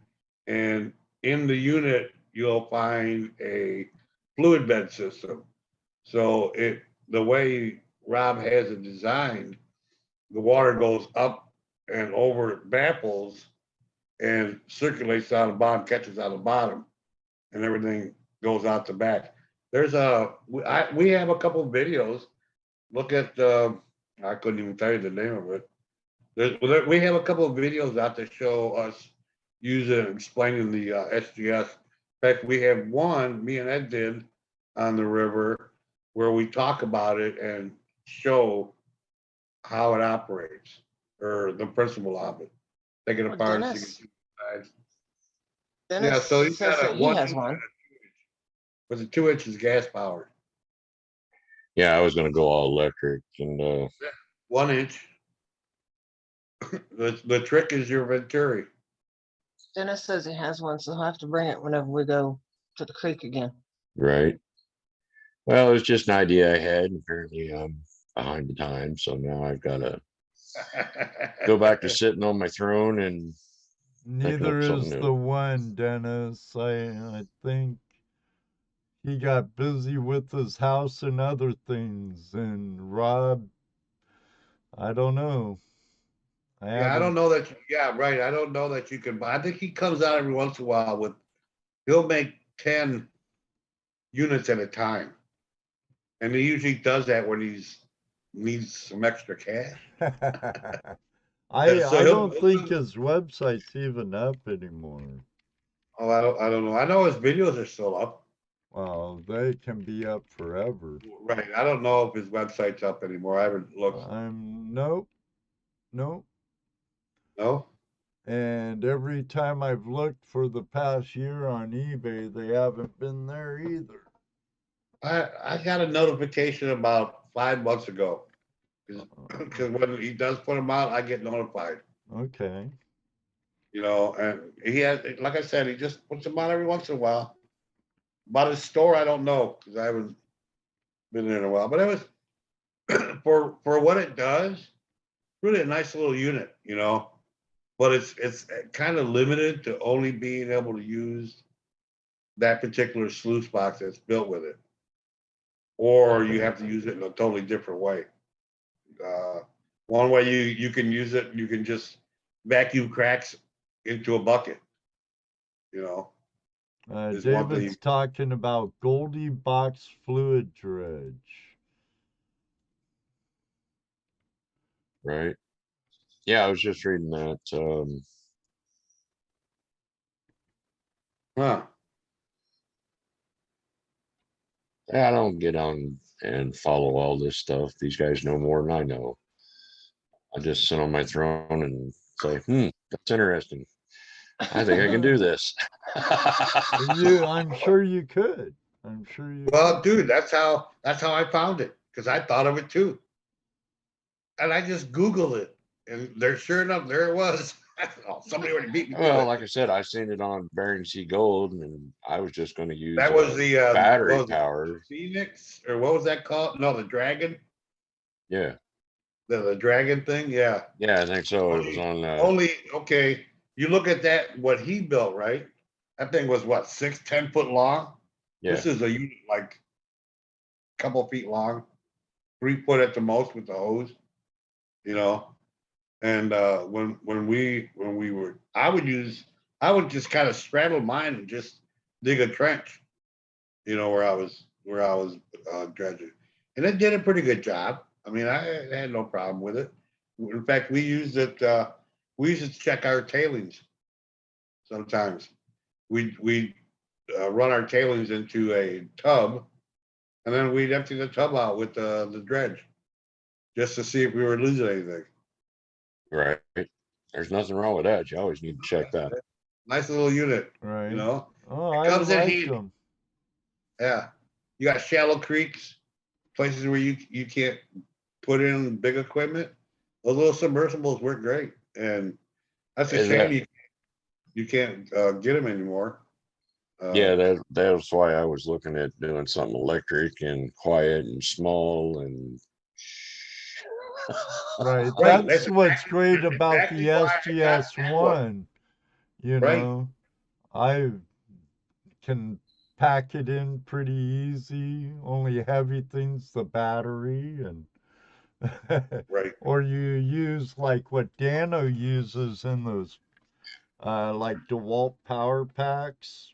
and in the unit you'll find a fluid bed system. So the way Rob has it designed, the water goes up and over baffles and circulates down the bottom, catches on the bottom, and everything goes out the back. We have a couple of videos. Look at I couldn't even tell you the name of it. We have a couple of videos out that show us using explaining the SGS. In fact, we have one me and Ed did on the river where we talk about it and show how it operates or the principle of it. Take it Well, apart. Dennis- sides. Dennis Yeah, so he's says got a that he 1 has inch one. and a 2 inch. But the 2 inch is gas powered. Yeah, I was going to go all electric, and 1 inch. The trick is your Venturi. Dennis says he has one, so he'll have to bring it whenever we go to the creek again. right. Well, it was just an idea I had, and apparently I'm behind the times, so now I've got to go back to sitting on my throne and Neither something is new. the one, Dennis. I think he got busy with his house and other things. And Rob, I don't know. Yeah, I don't know that. Yeah, right. I don't know that you can buy. I think he comes out every once in a while with. He'll make 10 units at a time, and he usually does that when he's needs some extra cash. I So don't think his website's even up anymore. Oh, I don't know. I know his videos are still up. Well, they can be up forever. Right. I don't know if his website's up anymore. I haven't looked. Nope. No. And every time I've looked for the past year on eBay, they haven't been there either. I got a notification about 5 months ago Because when he does put them out, I get notified. Okay. You know, and he has, like I said, he just puts them out every once in a while. About his store, I don't know because I haven't been there in a while. But it was for what it does, really a nice little unit, you know. But it's kind of limited to only being able to use that particular sluice box that's built with it, or you have to use it in a totally different way. Uh, One way you can use it, you can just vacuum cracks into a bucket. You know, is one thing. David's talking about Goldie Box Fluid Dredge. Right. Yeah, I was just reading that. Huh? I don't get on and follow all this stuff. These guys know more than I know. I just sit on my throne and say, that's interesting. I think I can do this. I'm sure you could. I'm sure you Well, could. dude, that's how I found it because I thought of it too, and I just Googled it, and sure enough, there it was. Oh, somebody already beat me to Well, it. like I said, I seen it on Bering Sea Gold, and I was just going to use That was the battery what was it, power. Phoenix, or what was that called? No, the Dragon. Yeah. The Dragon thing. Yeah. Yeah, I think so. It was on. Only okay. You look at that. What he built, right? That thing was what 10 foot long. Yeah. This is a unit like a couple feet long, 3 foot at the most with the hose. You know, and when we were, I would just kind of straddle mine and just dig a trench. You know, where I was dredging, and it did a pretty good job. I mean, I had no problem with it. In fact, we used it. We used it to check our tailings. Sometimes we run our tailings into a tub, and then we'd empty the tub out with the dredge, just to see if we were losing anything. Right. There's nothing wrong with that. You always need to check that. Nice little unit, Right. you know. Oh, It I comes in like handy. them. Yeah, you got shallow creeks, places where you can't put in big equipment. Those little submersibles work great, and that's a Is shame that- you can't get them anymore. Yeah, that's why I was looking at doing something electric and quiet and small and Right. Right, That's that's what's exactly- great that's about exactly the why I got SGS that one. one. You Right. know, I can pack it in pretty easy. Only heavy things the battery and Right. or you use like what Dano uses in those like DeWalt power packs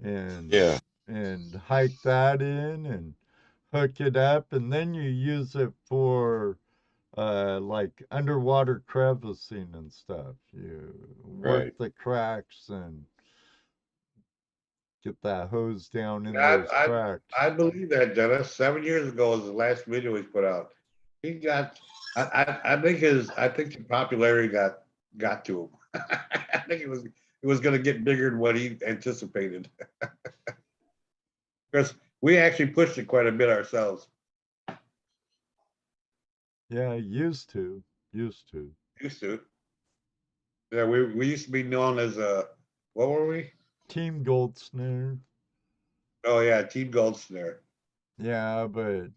and yeah, and hike that in and hook it up and then you use it for like underwater crevicing and stuff. You work right. the cracks and get that hose down in Yeah, those cracks. I believe that, Dennis. 7 years ago was the last video he put out. He got, I think the popularity got to him. I think it was going to get bigger than what he anticipated. Because we actually pushed it quite a bit ourselves. Yeah, used to. Used to. Yeah, we used to be known as what were we? Team Gold Snare. Oh yeah, Team Gold Snare. Yeah, but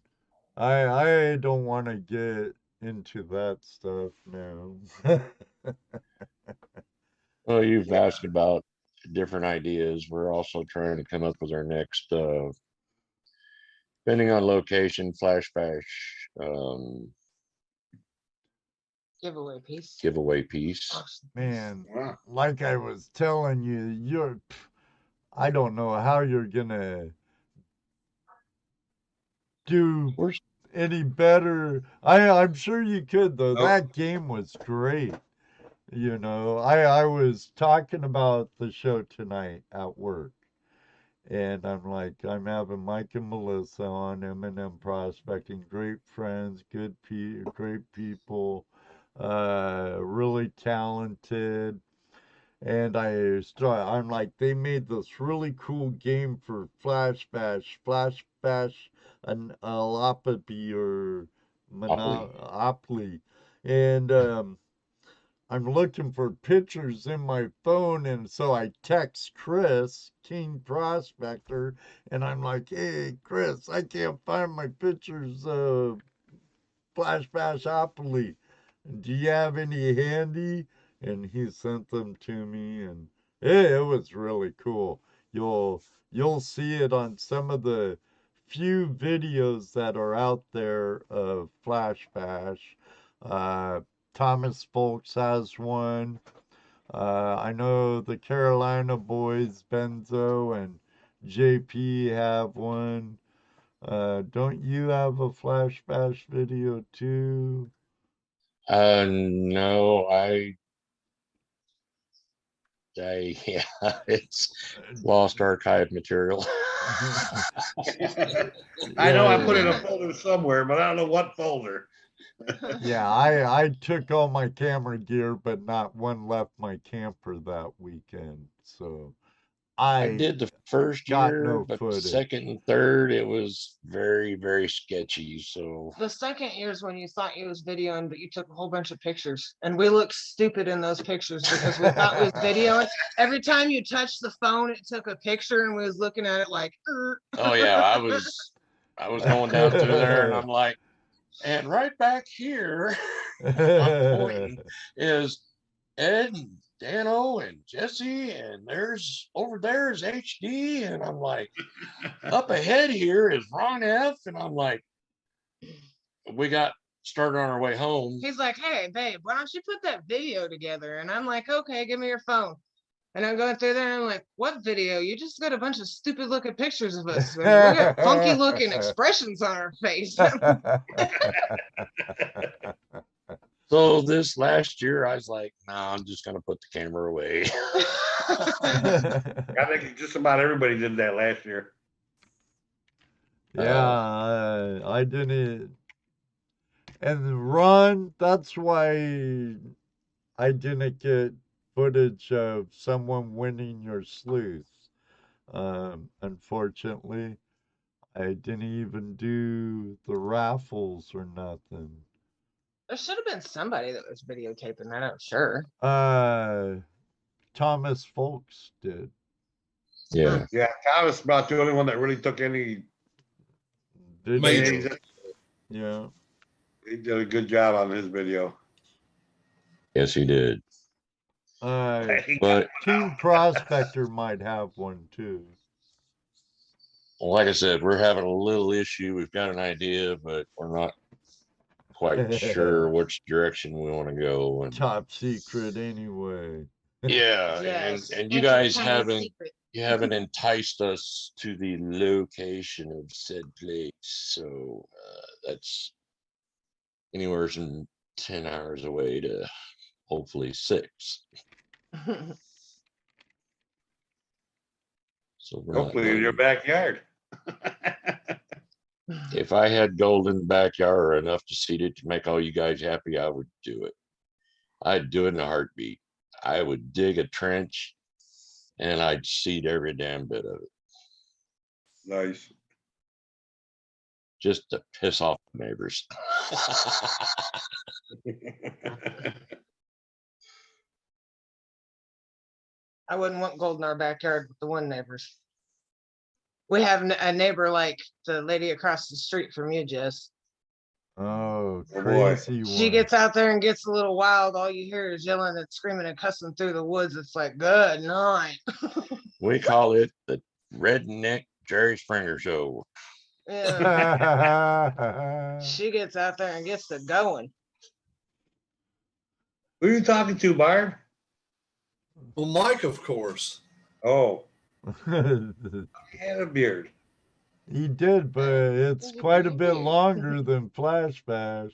I don't want to get into that stuff now. Well, you've asked about different ideas. We're also trying to come up with our next, depending on location, flash bash Giveaway piece. giveaway piece. Man, Wow. like I was telling you, I don't know how you're gonna do Where's any better. I'm sure you could though. Nope. That game was great. You know, I was talking about the show tonight at work. And I'm like, I'm having Mike and Melissa on M&M Prospecting, great friends, great people, really talented. And I'm like, they made this really cool game for Flash Bash, and Alapapy or Monopoly. And I'm looking for pictures in my phone, and so I text Chris, King Prospector, and I'm like, hey, Chris, I can't find my pictures of Flash Bashopoly. Do you have any handy? And he sent them to me, and it was really cool. You'll see it on some of the few videos that are out there of Flash Bash. Uh, Thomas Folks has one. I know the Carolina boys, Benzo and JP, have one. Don't you have a Flash Bash video too? No, yeah, it's lost archive material. I know I put it in a Yeah. folder somewhere, but I don't know what folder. Yeah, I took all my camera gear, but not one left my camper that weekend. So I I did the first got year, no but the footage. second and third, it was very, very sketchy. So The second year is when you thought you was videoing, but you took a whole bunch of pictures, and we looked stupid in those pictures because we thought we was videoing. Every time you touched the phone, it took a picture, and we was looking at it like. oh yeah, I was going down through there, and I'm like, and right back here, I'm pointing is Ed and Dano and Jesse, and there's over there is HD, and I'm like, up ahead here is Ron F, and I'm like, we got started on our way home. He's like, hey, babe, why don't you put that video together? And I'm like, okay, give me your phone. And I'm going through there and I'm like, what video? You just got a bunch of stupid looking pictures of us. And we got funky looking expressions on our face. So this last year, I was like, nah, I'm just gonna put the camera away. I think just about everybody did that last year. Yeah, I didn't. And Ron, that's why I didn't get footage of someone winning your sleuth. Unfortunately, I didn't even do the raffles or nothing. There should have been somebody that was videotaping that, I'm sure. Thomas Folks did. Yeah. Yeah, Thomas about the only one that really took any. Did Major. he? Yeah. He did a good job on his video. Yes, he did. But King Prospector might have one too. like I said, we're having a little issue. We've got an idea, but we're not quite sure which direction we want to go. And Top secret anyway. yeah, Yes, and you it's guys kind of haven't secret. you haven't enticed us to the location of said place. So that's anywhere from 10 hours away to hopefully 6. So we're not Hopefully in going- your backyard. If I had gold in the backyard or enough to seed it to make all you guys happy, I would do it. I'd do it in a heartbeat. I would dig a trench and I'd seed every damn bit of it Nice. just to piss off the neighbors. I wouldn't want gold in our backyard with the one neighbors. We have a neighbor like the lady across the street from you, Jess. Oh, Oh, boy. crazy one. She gets out there and gets a little wild. All you hear is yelling and screaming and cussing through the woods. It's like, good night. We call it the Redneck Jerry Springer Show. Yeah. She gets out there and gets to going. Who are you talking to, Barb? Well, Mike, of course. Oh, he had a beard. He did, but it's quite a bit longer than Flash Bash.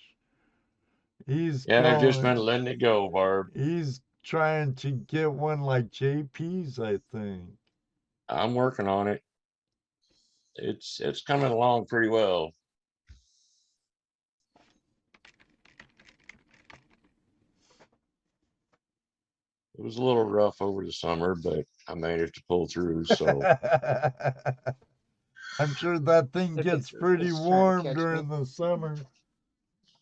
He's And I've just been going, letting it go, Barb. he's trying to get one like JP's, I think. I'm working on it. It's coming along pretty well. It was a little rough over the summer, but I managed to pull through. So I'm sure that thing The gets picture pretty is trying to warm catch during me. the summer.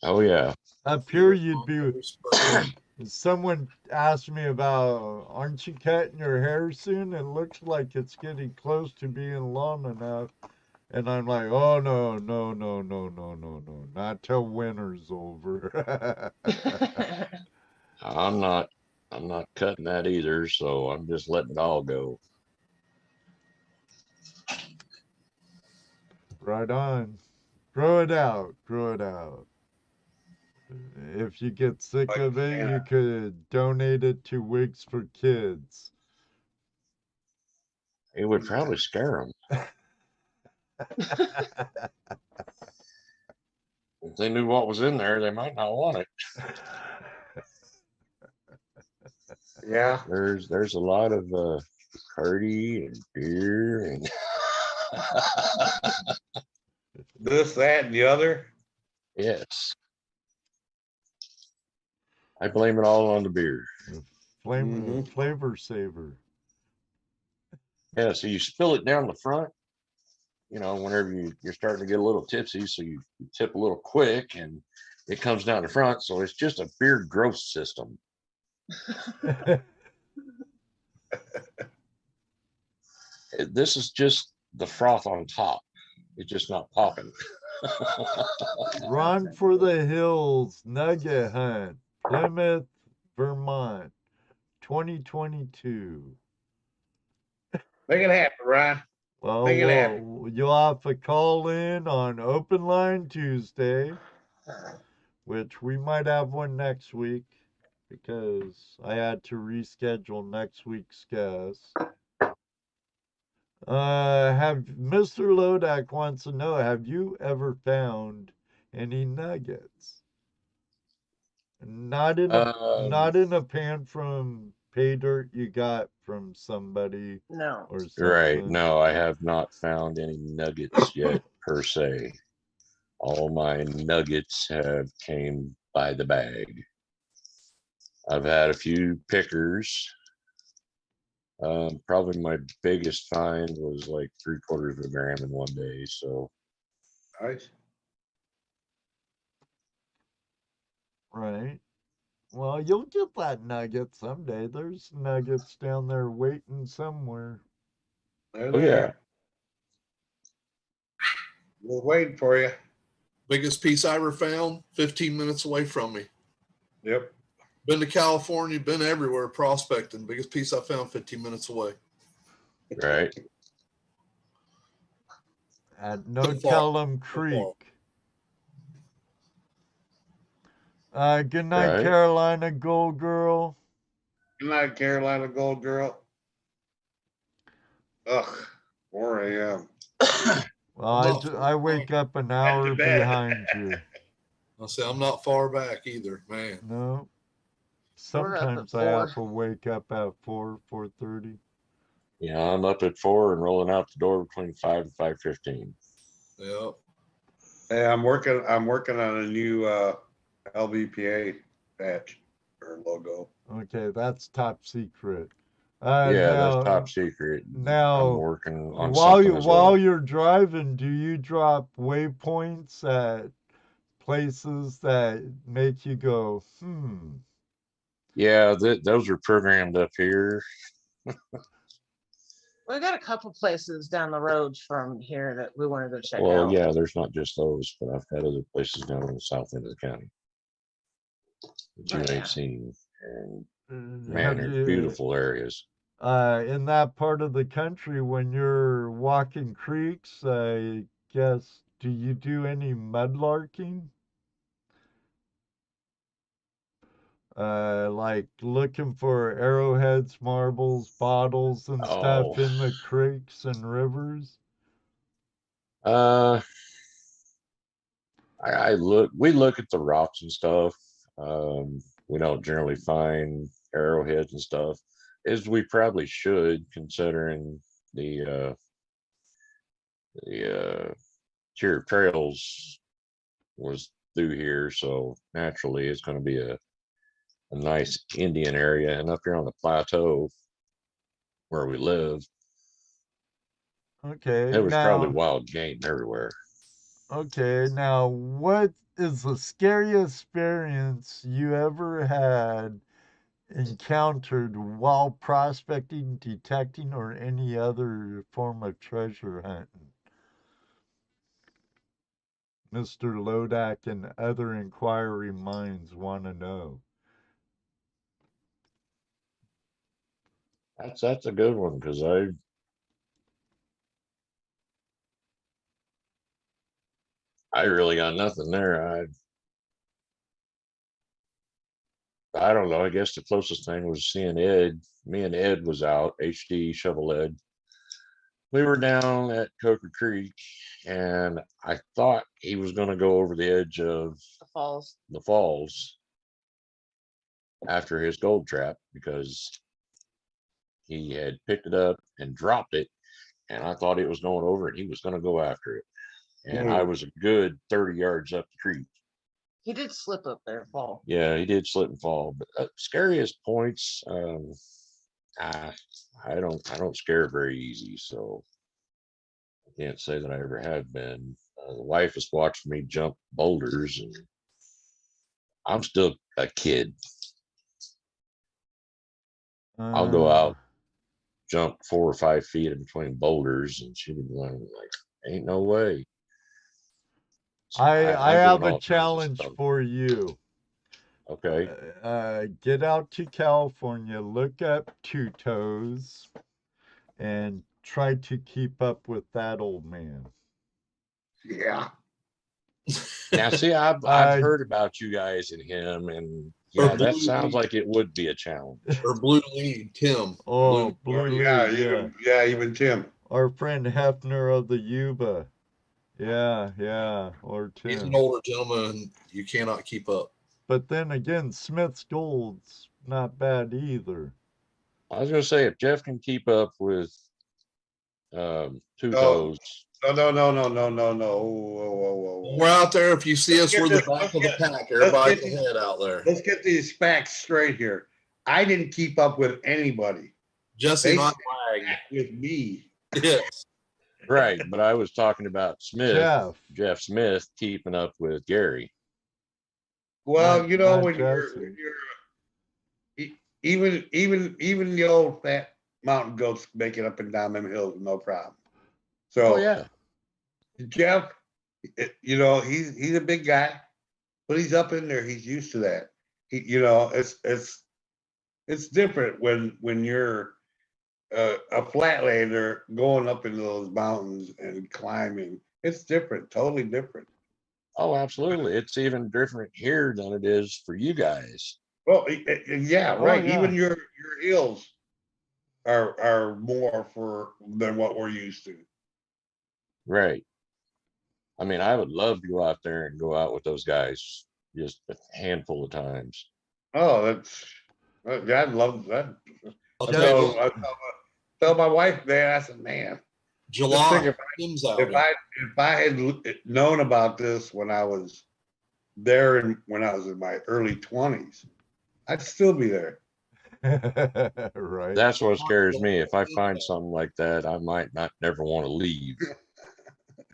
Oh yeah. Up You here were you'd on be. those, but Someone asked me about, aren't you cutting your hair soon? It looks like it's getting close to being long enough. And I'm like, oh no, no, no, no, no, no, no, not till winter's over. I'm not cutting that either, so I'm just letting it all go. Right on. Grow it out, grow it out. If you get sick Like of it, you could donate it to Wigs for Kids. It would probably scare them. If they knew what was in there, they might not want it. Yeah, There's a lot of party and beer and this, that, and the other. yes. I blame it all on the beer. Flavor saver. Yeah, so you spill it down the front, whenever you're starting to get a little tipsy, so you tip a little quick and it comes down the front. So it's just a beer growth system. This is just the froth on top. It's just not popping. Run for the Hills Nugget Hunt, Plymouth, Vermont, 2022. Make it happen, Ron. Well, Make it happen. you'll have to call in on Open Line Tuesday, which we might have one next week because I had to reschedule next week's guest. Have Mr. Lodak wants to know, have you ever found any nuggets? Not in a pan from pay dirt you got from somebody No. or something. Right. No, I have not found any nuggets yet per se. All my nuggets have came by the bag. I've had a few pickers. Probably my biggest find was like 3/4 of a gram in one day. So Nice. Right. Well, you'll get that nugget someday. There's nuggets down there waiting somewhere. They're oh there. yeah. We're waiting for you. biggest piece I ever found, 15 minutes away from me. Yep. Been to California, been everywhere prospecting. Biggest piece I found 15 minutes away. Right. At No So far. Tellum So Creek. far. Good night, Right. Carolina Gold Girl. Good night, Carolina Gold Girl. Ugh, 4 a.m. Well, I'm I not wake up an hour bed. behind you. I'll say I'm not far back either, man. No. We're up at Sometimes I have 4. to wake up at 4:30. Yeah, I'm up at 4 and rolling out the door between 5 and 5:15. Yep. Hey, I'm working on a new LVPA patch or logo. Okay, that's top secret. Yeah, now, that's top secret. Now, I'm working on while something as well. you're driving, do you drop waypoints at places that make you go, Yeah, those are programmed up here. We got a couple places down the road from here that we want to go check Well, out. yeah, there's not just those, but I've got other places down in the south end of the county that you Oh, yeah. ain't seen. And man, have they're you, beautiful areas. in that part of the country when you're walking creeks, I guess, do you do any mudlarking? Like looking for arrowheads, marbles, bottles, and stuff Oh, in the creeks and rivers? we look at the rocks and stuff. We don't generally find arrowheads and stuff, as we probably should, considering the tier of trails was through here, so naturally it's going to be a nice Indian area. And up here on the plateau where we live, Okay, it was probably now, wild game everywhere. okay, now what is the scariest experience you ever had encountered while prospecting, detecting, or any other form of treasure hunting? Mr. Lodak and other inquiry minds want to know. That's a good one because I really got nothing there. I don't know. I guess the closest thing was seeing Ed. Me and Ed was out, HD Shovel Ed. We were down at Coker Creek, and I thought he was going to go over the edge of The falls. the falls after his gold trap because he had picked it up and dropped it, and I thought it was going over and he was going to go after it. And I was a good 30 yards up the creek. He did slip up there, fall. Yeah, he did slip and fall. But scariest points, I don't scare very easy, so I can't say that I ever have been. The wife has watched me jump boulders, and I'm still a kid. I'll go out, jump 4 or 5 feet in between boulders, and she'll be going like, "Ain't no way." So I I'm have doing a all kinds of challenge stuff. for you. Okay. Get out to California, look up Two Toes, and try to keep up with that old man. Yeah. Now, see, I've Uh, heard about you guys and him, and Or yeah, that blue sounds lead, like it would be a challenge. or blue lead, Tim. Oh, Oh, Blue yeah, Lee, yeah. even Tim. Our friend Hefner of the Yuba. Yeah, or He's an Tim. older gentleman. You cannot keep up. But then again, Smith's Gold's not bad either. I was going to say, if Jeff can keep up with Two No, Toes, no. Whoa. We're out there. If you see Let's us, get we're the this- back let's of the get- pack. let's Everybody's get ahead out there. Let's get these facts straight here. I didn't keep up with anybody. Jesse They and I stayed flagged. back with me. Yes. right? But I was talking about Jeff Smith, keeping up with Gary. Well, you know, not when Jesse. even the old fat mountain goats make it up and down them hills, no problem. So Oh yeah, Jeff, you know, he's a big guy, but he's up in there. He's used to that. You know, it's different when you're a flatlander going up into those mountains and climbing. It's different, totally different. oh absolutely. It's even different here than it is for you guys. Well, yeah, Oh, right. yeah. Even your hills are more than what we're used to. Right. I mean, I would love to go out there and go out with those guys just a handful of times. Oh, I'd love that. I'll I tell you tell, what, tell my wife that. I said, man, July, Tim's out. if I had known about this when I was there and when I was in my early 20s, I'd still be there. Right. That's what scares me. If I find something like that, I might not never want to leave.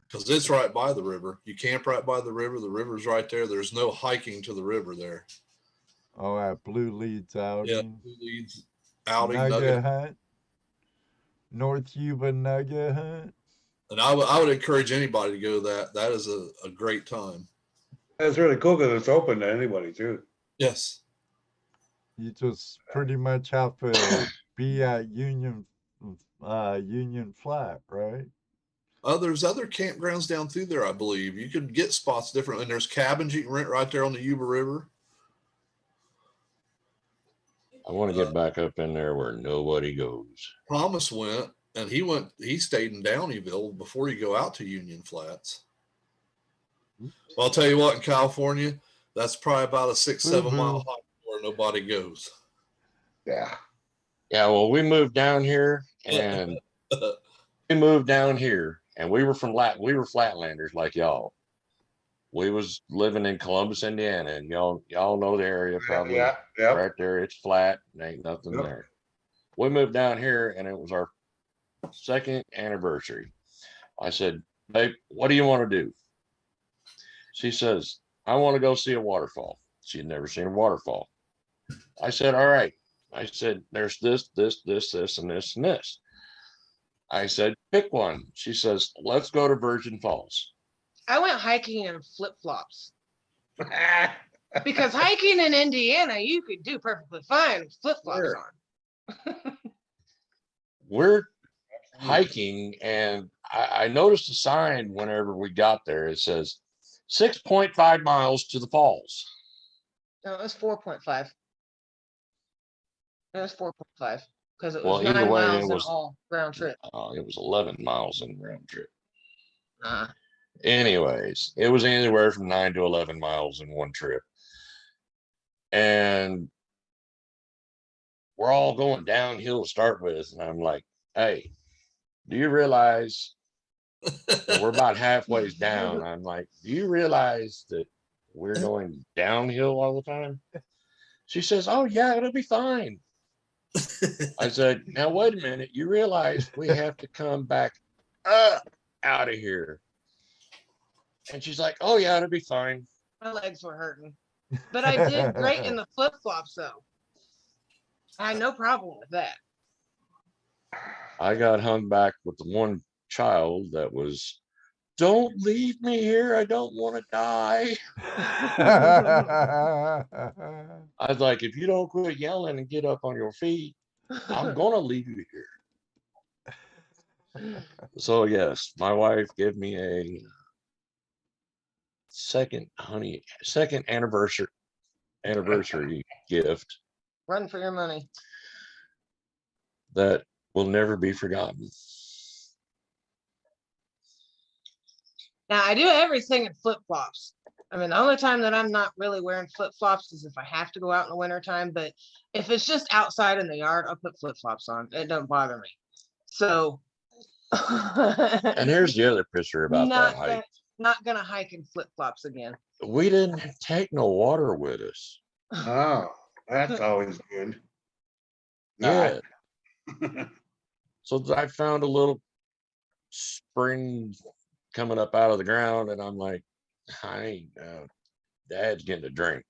Because it's right by the river. You camp right by the river. The river's right there. There's no hiking to the river there. Oh, at Blue Leads outing. Yeah, Blue Leads outing, Nugget nugget. hunt. North Yuba nugget hunt. And I would encourage anybody to go that. That is a great time. That's really cool because it's open to anybody too. Yes. You just pretty much have to be at Union Flat, right? There's other campgrounds down through there, I believe. You could get spots different, and there's cabins you can rent right there on the Yuba River. I want to get back up in there where nobody goes. Promise went, and he stayed in Downeyville before you go out to Union Flats. Well, I'll tell you what, in California, that's probably about a 6-7 mile hike where nobody goes. Yeah. Yeah, well, we moved down here and we were flatlanders like y'all. We was living in Columbus, Indiana, and y'all know the area probably. Yeah. Right there, it's flat, and ain't nothing Yep. there. We moved down here, and it was our 2nd anniversary. I said, "Babe, what do you want to do?" She says, I want to go see a waterfall. She had never seen a waterfall. I said, all right. I said, there's this, and this, and this. I said, pick one. She says, let's go to Virgin Falls. I went hiking in flip-flops. Because hiking in Indiana, you could do perfectly fine with flip-flops Sure. on. We're hiking, and I noticed a sign whenever we got there. It says 6.5 miles to the falls. No, it was 4.5. It was 4.5 because it Well, was either 9 way, miles it in was all round trip. it was 11 miles in round trip. Uh, Anyways, it was anywhere from 9 to 11 miles in one trip. And we're all going downhill to start with. And I'm like, hey, do you realize that we're about halfway down? I'm like, do you realize that we're going downhill all the time? She says, oh, yeah, it'll be fine. I said, now, wait a minute. You realize we have to come back up out of here. And she's like, oh, yeah, it'll be fine. my legs were hurting. But I did great in the flip-flops, though. I had no problem with that. I got hung back with the one child that was, don't leave me here. I don't want to die. I was like, if you don't quit yelling and get up on your feet, I'm going to leave you here. So, yes, my wife gave me a second anniversary gift Run for your money. that will never be forgotten. Now, I do everything in flip-flops. I mean, the only time that I'm not really wearing flip-flops is if I have to go out in the wintertime. But if it's just outside in the yard, I'll put flip-flops on. It don't bother me. So. And here's the other picture about that hike. Not going to hike in flip-flops again. We didn't take no water with us. Oh, that's always good. Yeah. So I found a little spring coming up out of the ground, and I'm like, Dad's getting a drink.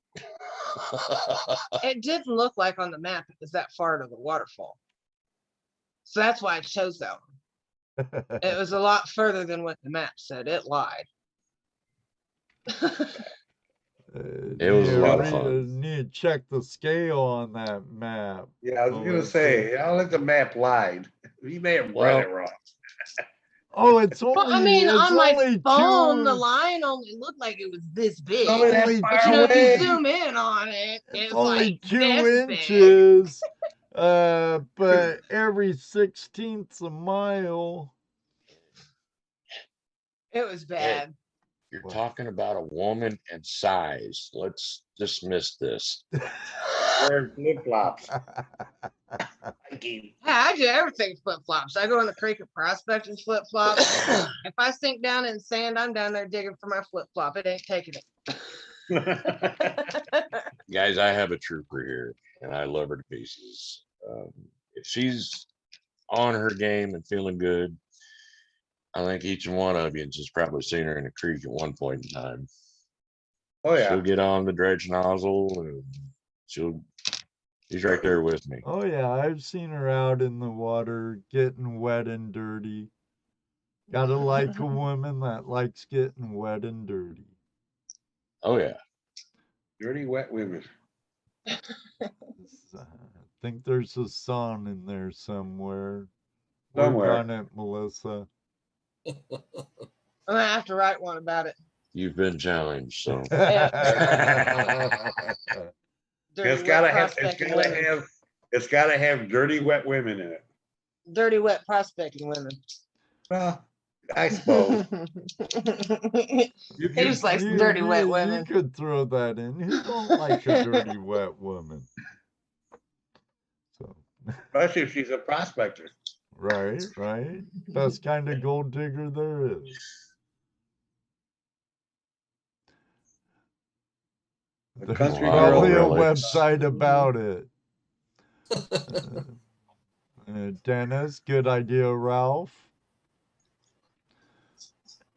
It didn't look like on the map it was that far to the waterfall. So that's why I chose that one. It was a lot further than what the map said. It lied. It was a lot of fun. Need to check the scale on that map. Yeah, I was gonna say, I don't think the map lied. He may have read it wrong. Oh, it's only. Well, I mean, on my phone, the two, line only looked like it was this big. Only that Only far But you know, if away. you zoom in on it, it's only like 2 this inches. But every 16th a mile. big. It was bad. You're talking about a woman and size. Let's dismiss this. Wearing flip-flops. Yeah, I do everything flip-flops. I go in the creek and prospect in flip-flops. If I sink down in sand, I'm down there digging for my flip-flop. It ain't taking it. Guys, I have a trooper here, and I love her to pieces. If she's on her game and feeling good, I think each one of you has probably seen her in a creek at one point in time. Oh yeah. She'll get on the dredge nozzle, and she's right there with me. Oh yeah, I've seen her out in the water getting wet and dirty. Gotta like a woman that likes getting wet and dirty. Oh yeah. Dirty wet women. I think there's a song in there somewhere. Work on it, Melissa. I'm gonna have to write one about it. You've been challenged, so. It's gotta have dirty wet women in it. Dirty wet prospecting women. Well, I suppose. He just likes dirty wet women. You could throw that in. Who don't like a dirty wet woman? So. Especially if she's a prospector. Right. Best kind of gold digger there is. There's probably a website about it. Dennis, good idea, Ralph.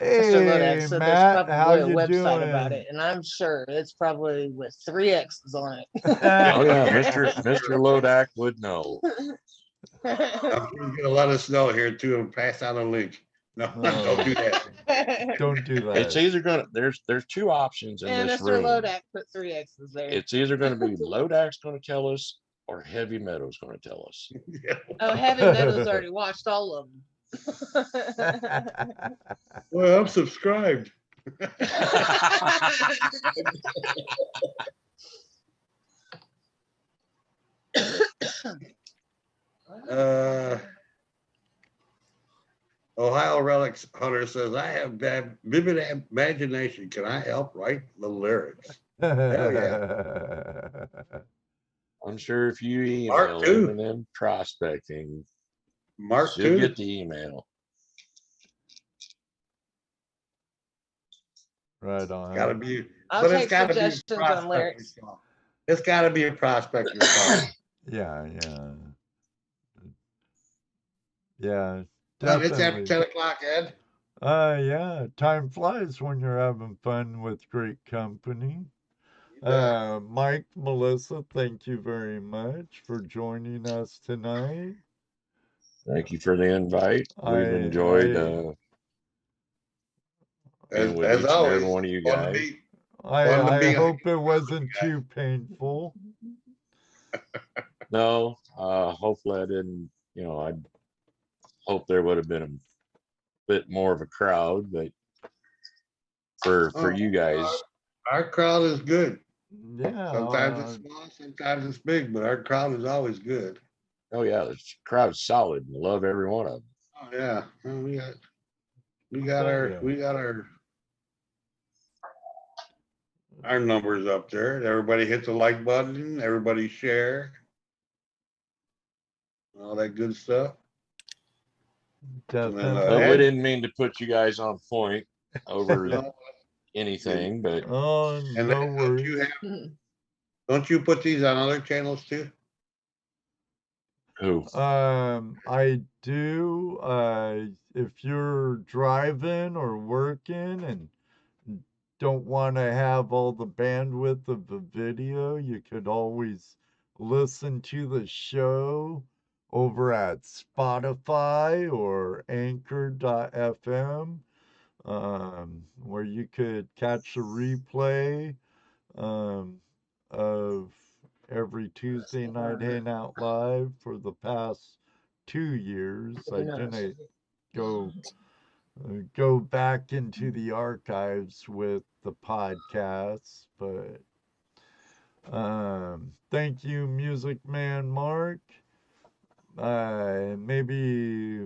Mr. Lodak Hey, said there's Matt, how probably a you website about doing? it, and I'm sure it's probably with 3 X's on Oh yeah, Mr. Lodak would know. it. I'm sure he's gonna let us know here too and pass out a link. No, don't do that. Don't do It's that. either gonna there's two options in And this Mr. room. Lodak put 3 X's there. It's either gonna be Lodak's gonna tell us or Heavy Metal's gonna tell us. Oh, Heavy Metal's already watched all of them. Well, I'm subscribed. Ohio Relics Hunter says, I have vivid imagination. Can I help write the lyrics? Hell yeah. I'm sure if you email Mark too. Eminem prospecting, Mark you'll too. get the email. Right on. Gotta be, I'll but it's take gotta be a suggestions on prospector lyrics. song. It's gotta be a prospector song. Yeah, yeah. Yeah, Well, it's after definitely. 10 o'clock, Ed. Yeah, time flies when you're having fun with great company. Mike, Melissa, thank you very much for joining us tonight. Thank you for the invite. We've enjoyed being with As each and every always, one of you fun to guys. be. fun to I be hope on it wasn't you guys. too painful. No, hopefully I didn't, I hope there would have been a bit more of a crowd, but for Oh, you guys, Our crowd is good. Yeah. Sometimes it's small, sometimes it's big, but our crowd is always good. oh yeah, the crowd's solid and love every one of them. Oh yeah, well, we got our numbers up there. Everybody hits the like button. Everybody share. All that good stuff. Definitely. But we Ed? didn't mean to put you guys on point over No, anything, but Oh, and no then worries. don't you put these on other channels too? who? I do. If you're driving or working and don't want to have all the bandwidth of the video, you could always listen to the show over at Spotify or Anchor.fm, where you could catch a replay of every Tuesday night Hangout Live for the past 2 years. I didn't go back into the archives with the podcasts, but thank you, Music Man Mark. Maybe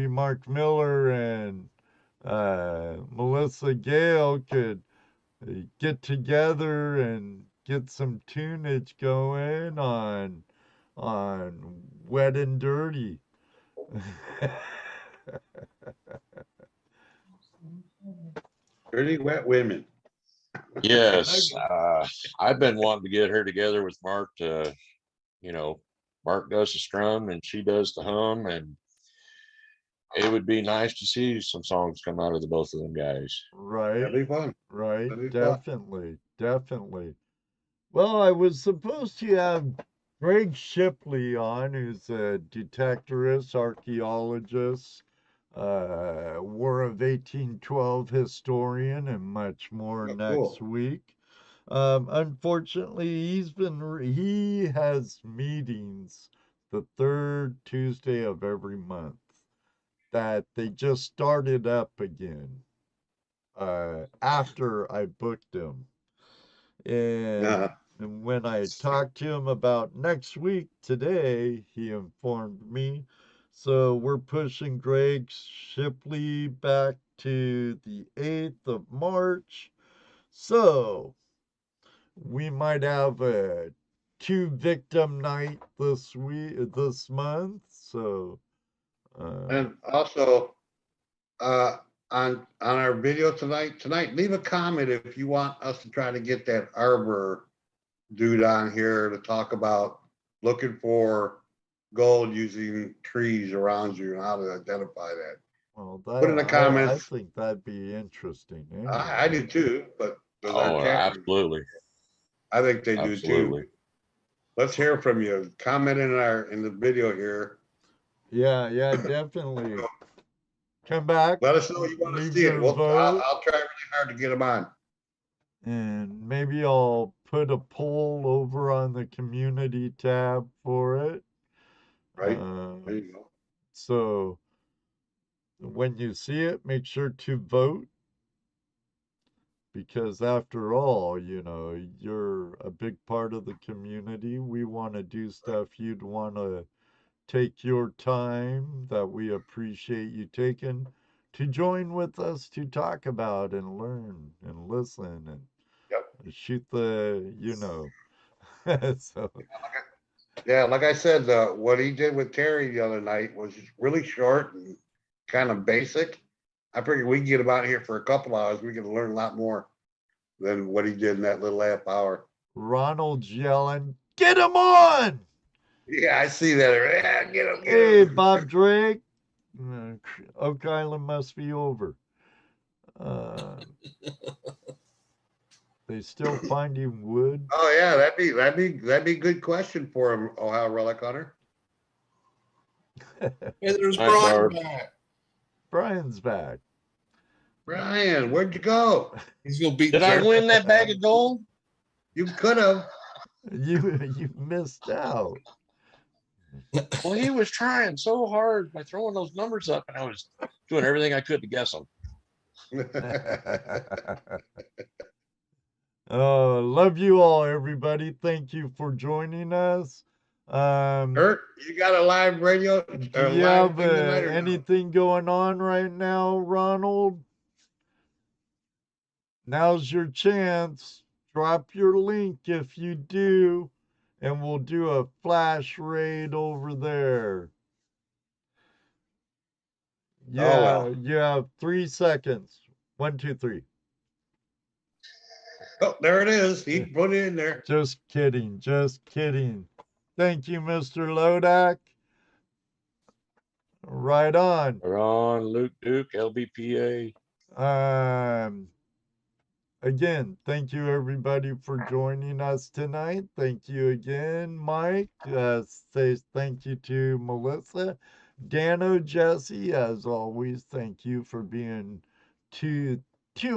Mark Miller and Melissa Gale could get together and get some tunage going on Wet and Dirty. Dirty wet women. Yes, I've been wanting to get her together with Mark to, Mark does the strum and she does the hum, and it would be nice to see some songs come out of the both of them guys. Right. That'd be fun. Right. That'd be fun. Definitely. Well, I was supposed to have Greg Shipley on, who's a detectorist, archaeologist, War of 1812 historian, and much more Oh, next cool. week. Unfortunately, he has meetings the third Tuesday of every month that they just started up again after I booked him. And when I talked to him about next week today, he informed me. So we're pushing Greg Shipley back to the 8th of March. So we might have a 2 victim night this month. So And also, on our video tonight, leave a comment if you want us to try to get that arbor dude on here to talk about looking for gold using trees around you and how to identify that. Well, Put in the I comments. think that'd be interesting. I do too, but does our Oh, chat- absolutely. I think they do Absolutely. too. Let's hear from you. Comment in the video here. Yeah, definitely. Come back. Let us know you want to leave see it. your I'll vote, try really hard to get them on. and maybe I'll put a poll over on the community tab for it. Right? There you go. So when you see it, make sure to vote, because after all, you're a big part of the community. We want to do stuff you'd want to take your time, that we appreciate you taking to join with us to talk about and learn and listen and shoot the, so. Yeah, like I said, what he did with Terry the other night was really short and kind of basic. I figured we can get him out here for a couple hours. We can learn a lot more than what he did in that little half hour. Ronald's yelling, "Get him on!" Yeah, I see that. Yeah, get him. Hey, Bob Drake. Oak Island must be over. They still finding wood? Oh yeah, that'd be a good question for him, Ohio Relic Hunter. Hey, there's Hi, Brian Barb. back. Brian's back. Brian, where'd you go? He's gonna beat. Did I Jerry. win that bag of gold? You could have. You missed out. Well, he was trying so hard by throwing those numbers up, and I was doing everything I could to guess them. Love you all, everybody. Thank you for joining us. Kurt, you got a live radio? Do you have anything going on right now, Ronald? Now's your chance. Drop your link if you do, and we'll do a flash raid over there. Yeah, well. you have 3 seconds. 1, 2, 3. Oh, there it is. He put it in there. Just kidding. Just kidding. Thank you, Mr. Lodak. Right on. We're on Luke Duke, LBPA. Again, thank you everybody for joining us tonight. Thank you again, Mike. Say thank you to Melissa. Dano, Jesse, as always, thank you for being two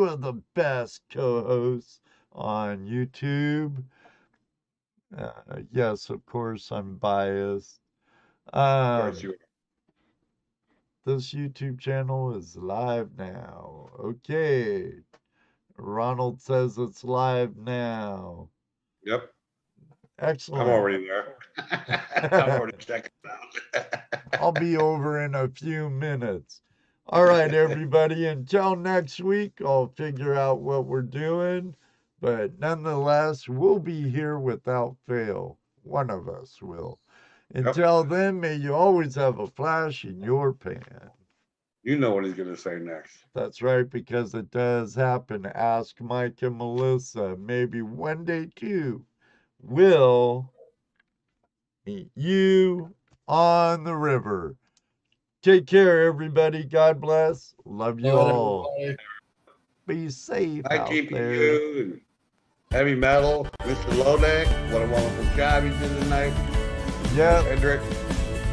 of the best co-hosts on YouTube. Yes, of course, I'm biased. Of course you are. This YouTube channel is live now. Okay. Ronald says it's live now. Yep. Excellent. I'm already there. I'm already checking it out. I'll be over in a few minutes. All right, everybody. Until next week, I'll figure out what we're doing. But nonetheless, we'll be here without fail. One of us will. Until then, may you always have a flash in your pan. You know what he's going to say next. That's right, because it does happen. Ask Mike and Melissa. Maybe one day, too, we'll meet you on the river. Take care, everybody. God bless. Love you all. Everybody. Be safe Hi, out there. GPU and Heavy Metal, Mr. Lodak. What a wonderful job you did tonight. Yep. Hendrick.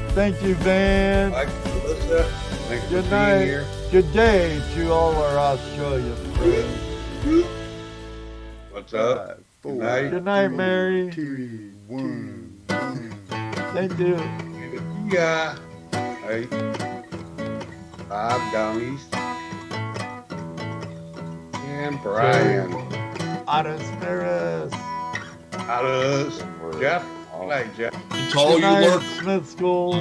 Thank you, Van. Mike, Melissa. Thanks for Good being night. here. Good day to all our Australian friends. What's up? Good night. Good night, Mary. 2, 1. Thank you. Yeah. Hey. Bob down east. And Brian. Adas Paris. Out of us. Jeff. Good night, Jeff. To all Good you night, lurkers, Smith School.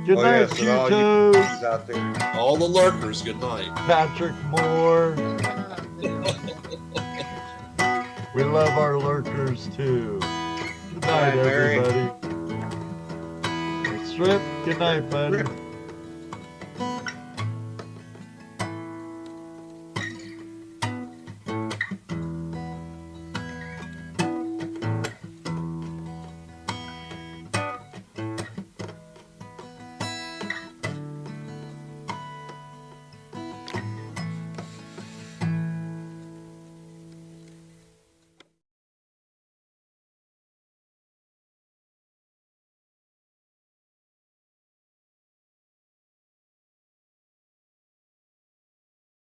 Good Oh, night, yes, and all you Q-Toes. kids out there. all the lurkers, good night. Patrick Moore. We love our lurkers too. Good night, Mary. everybody. Strip, good night, buddy.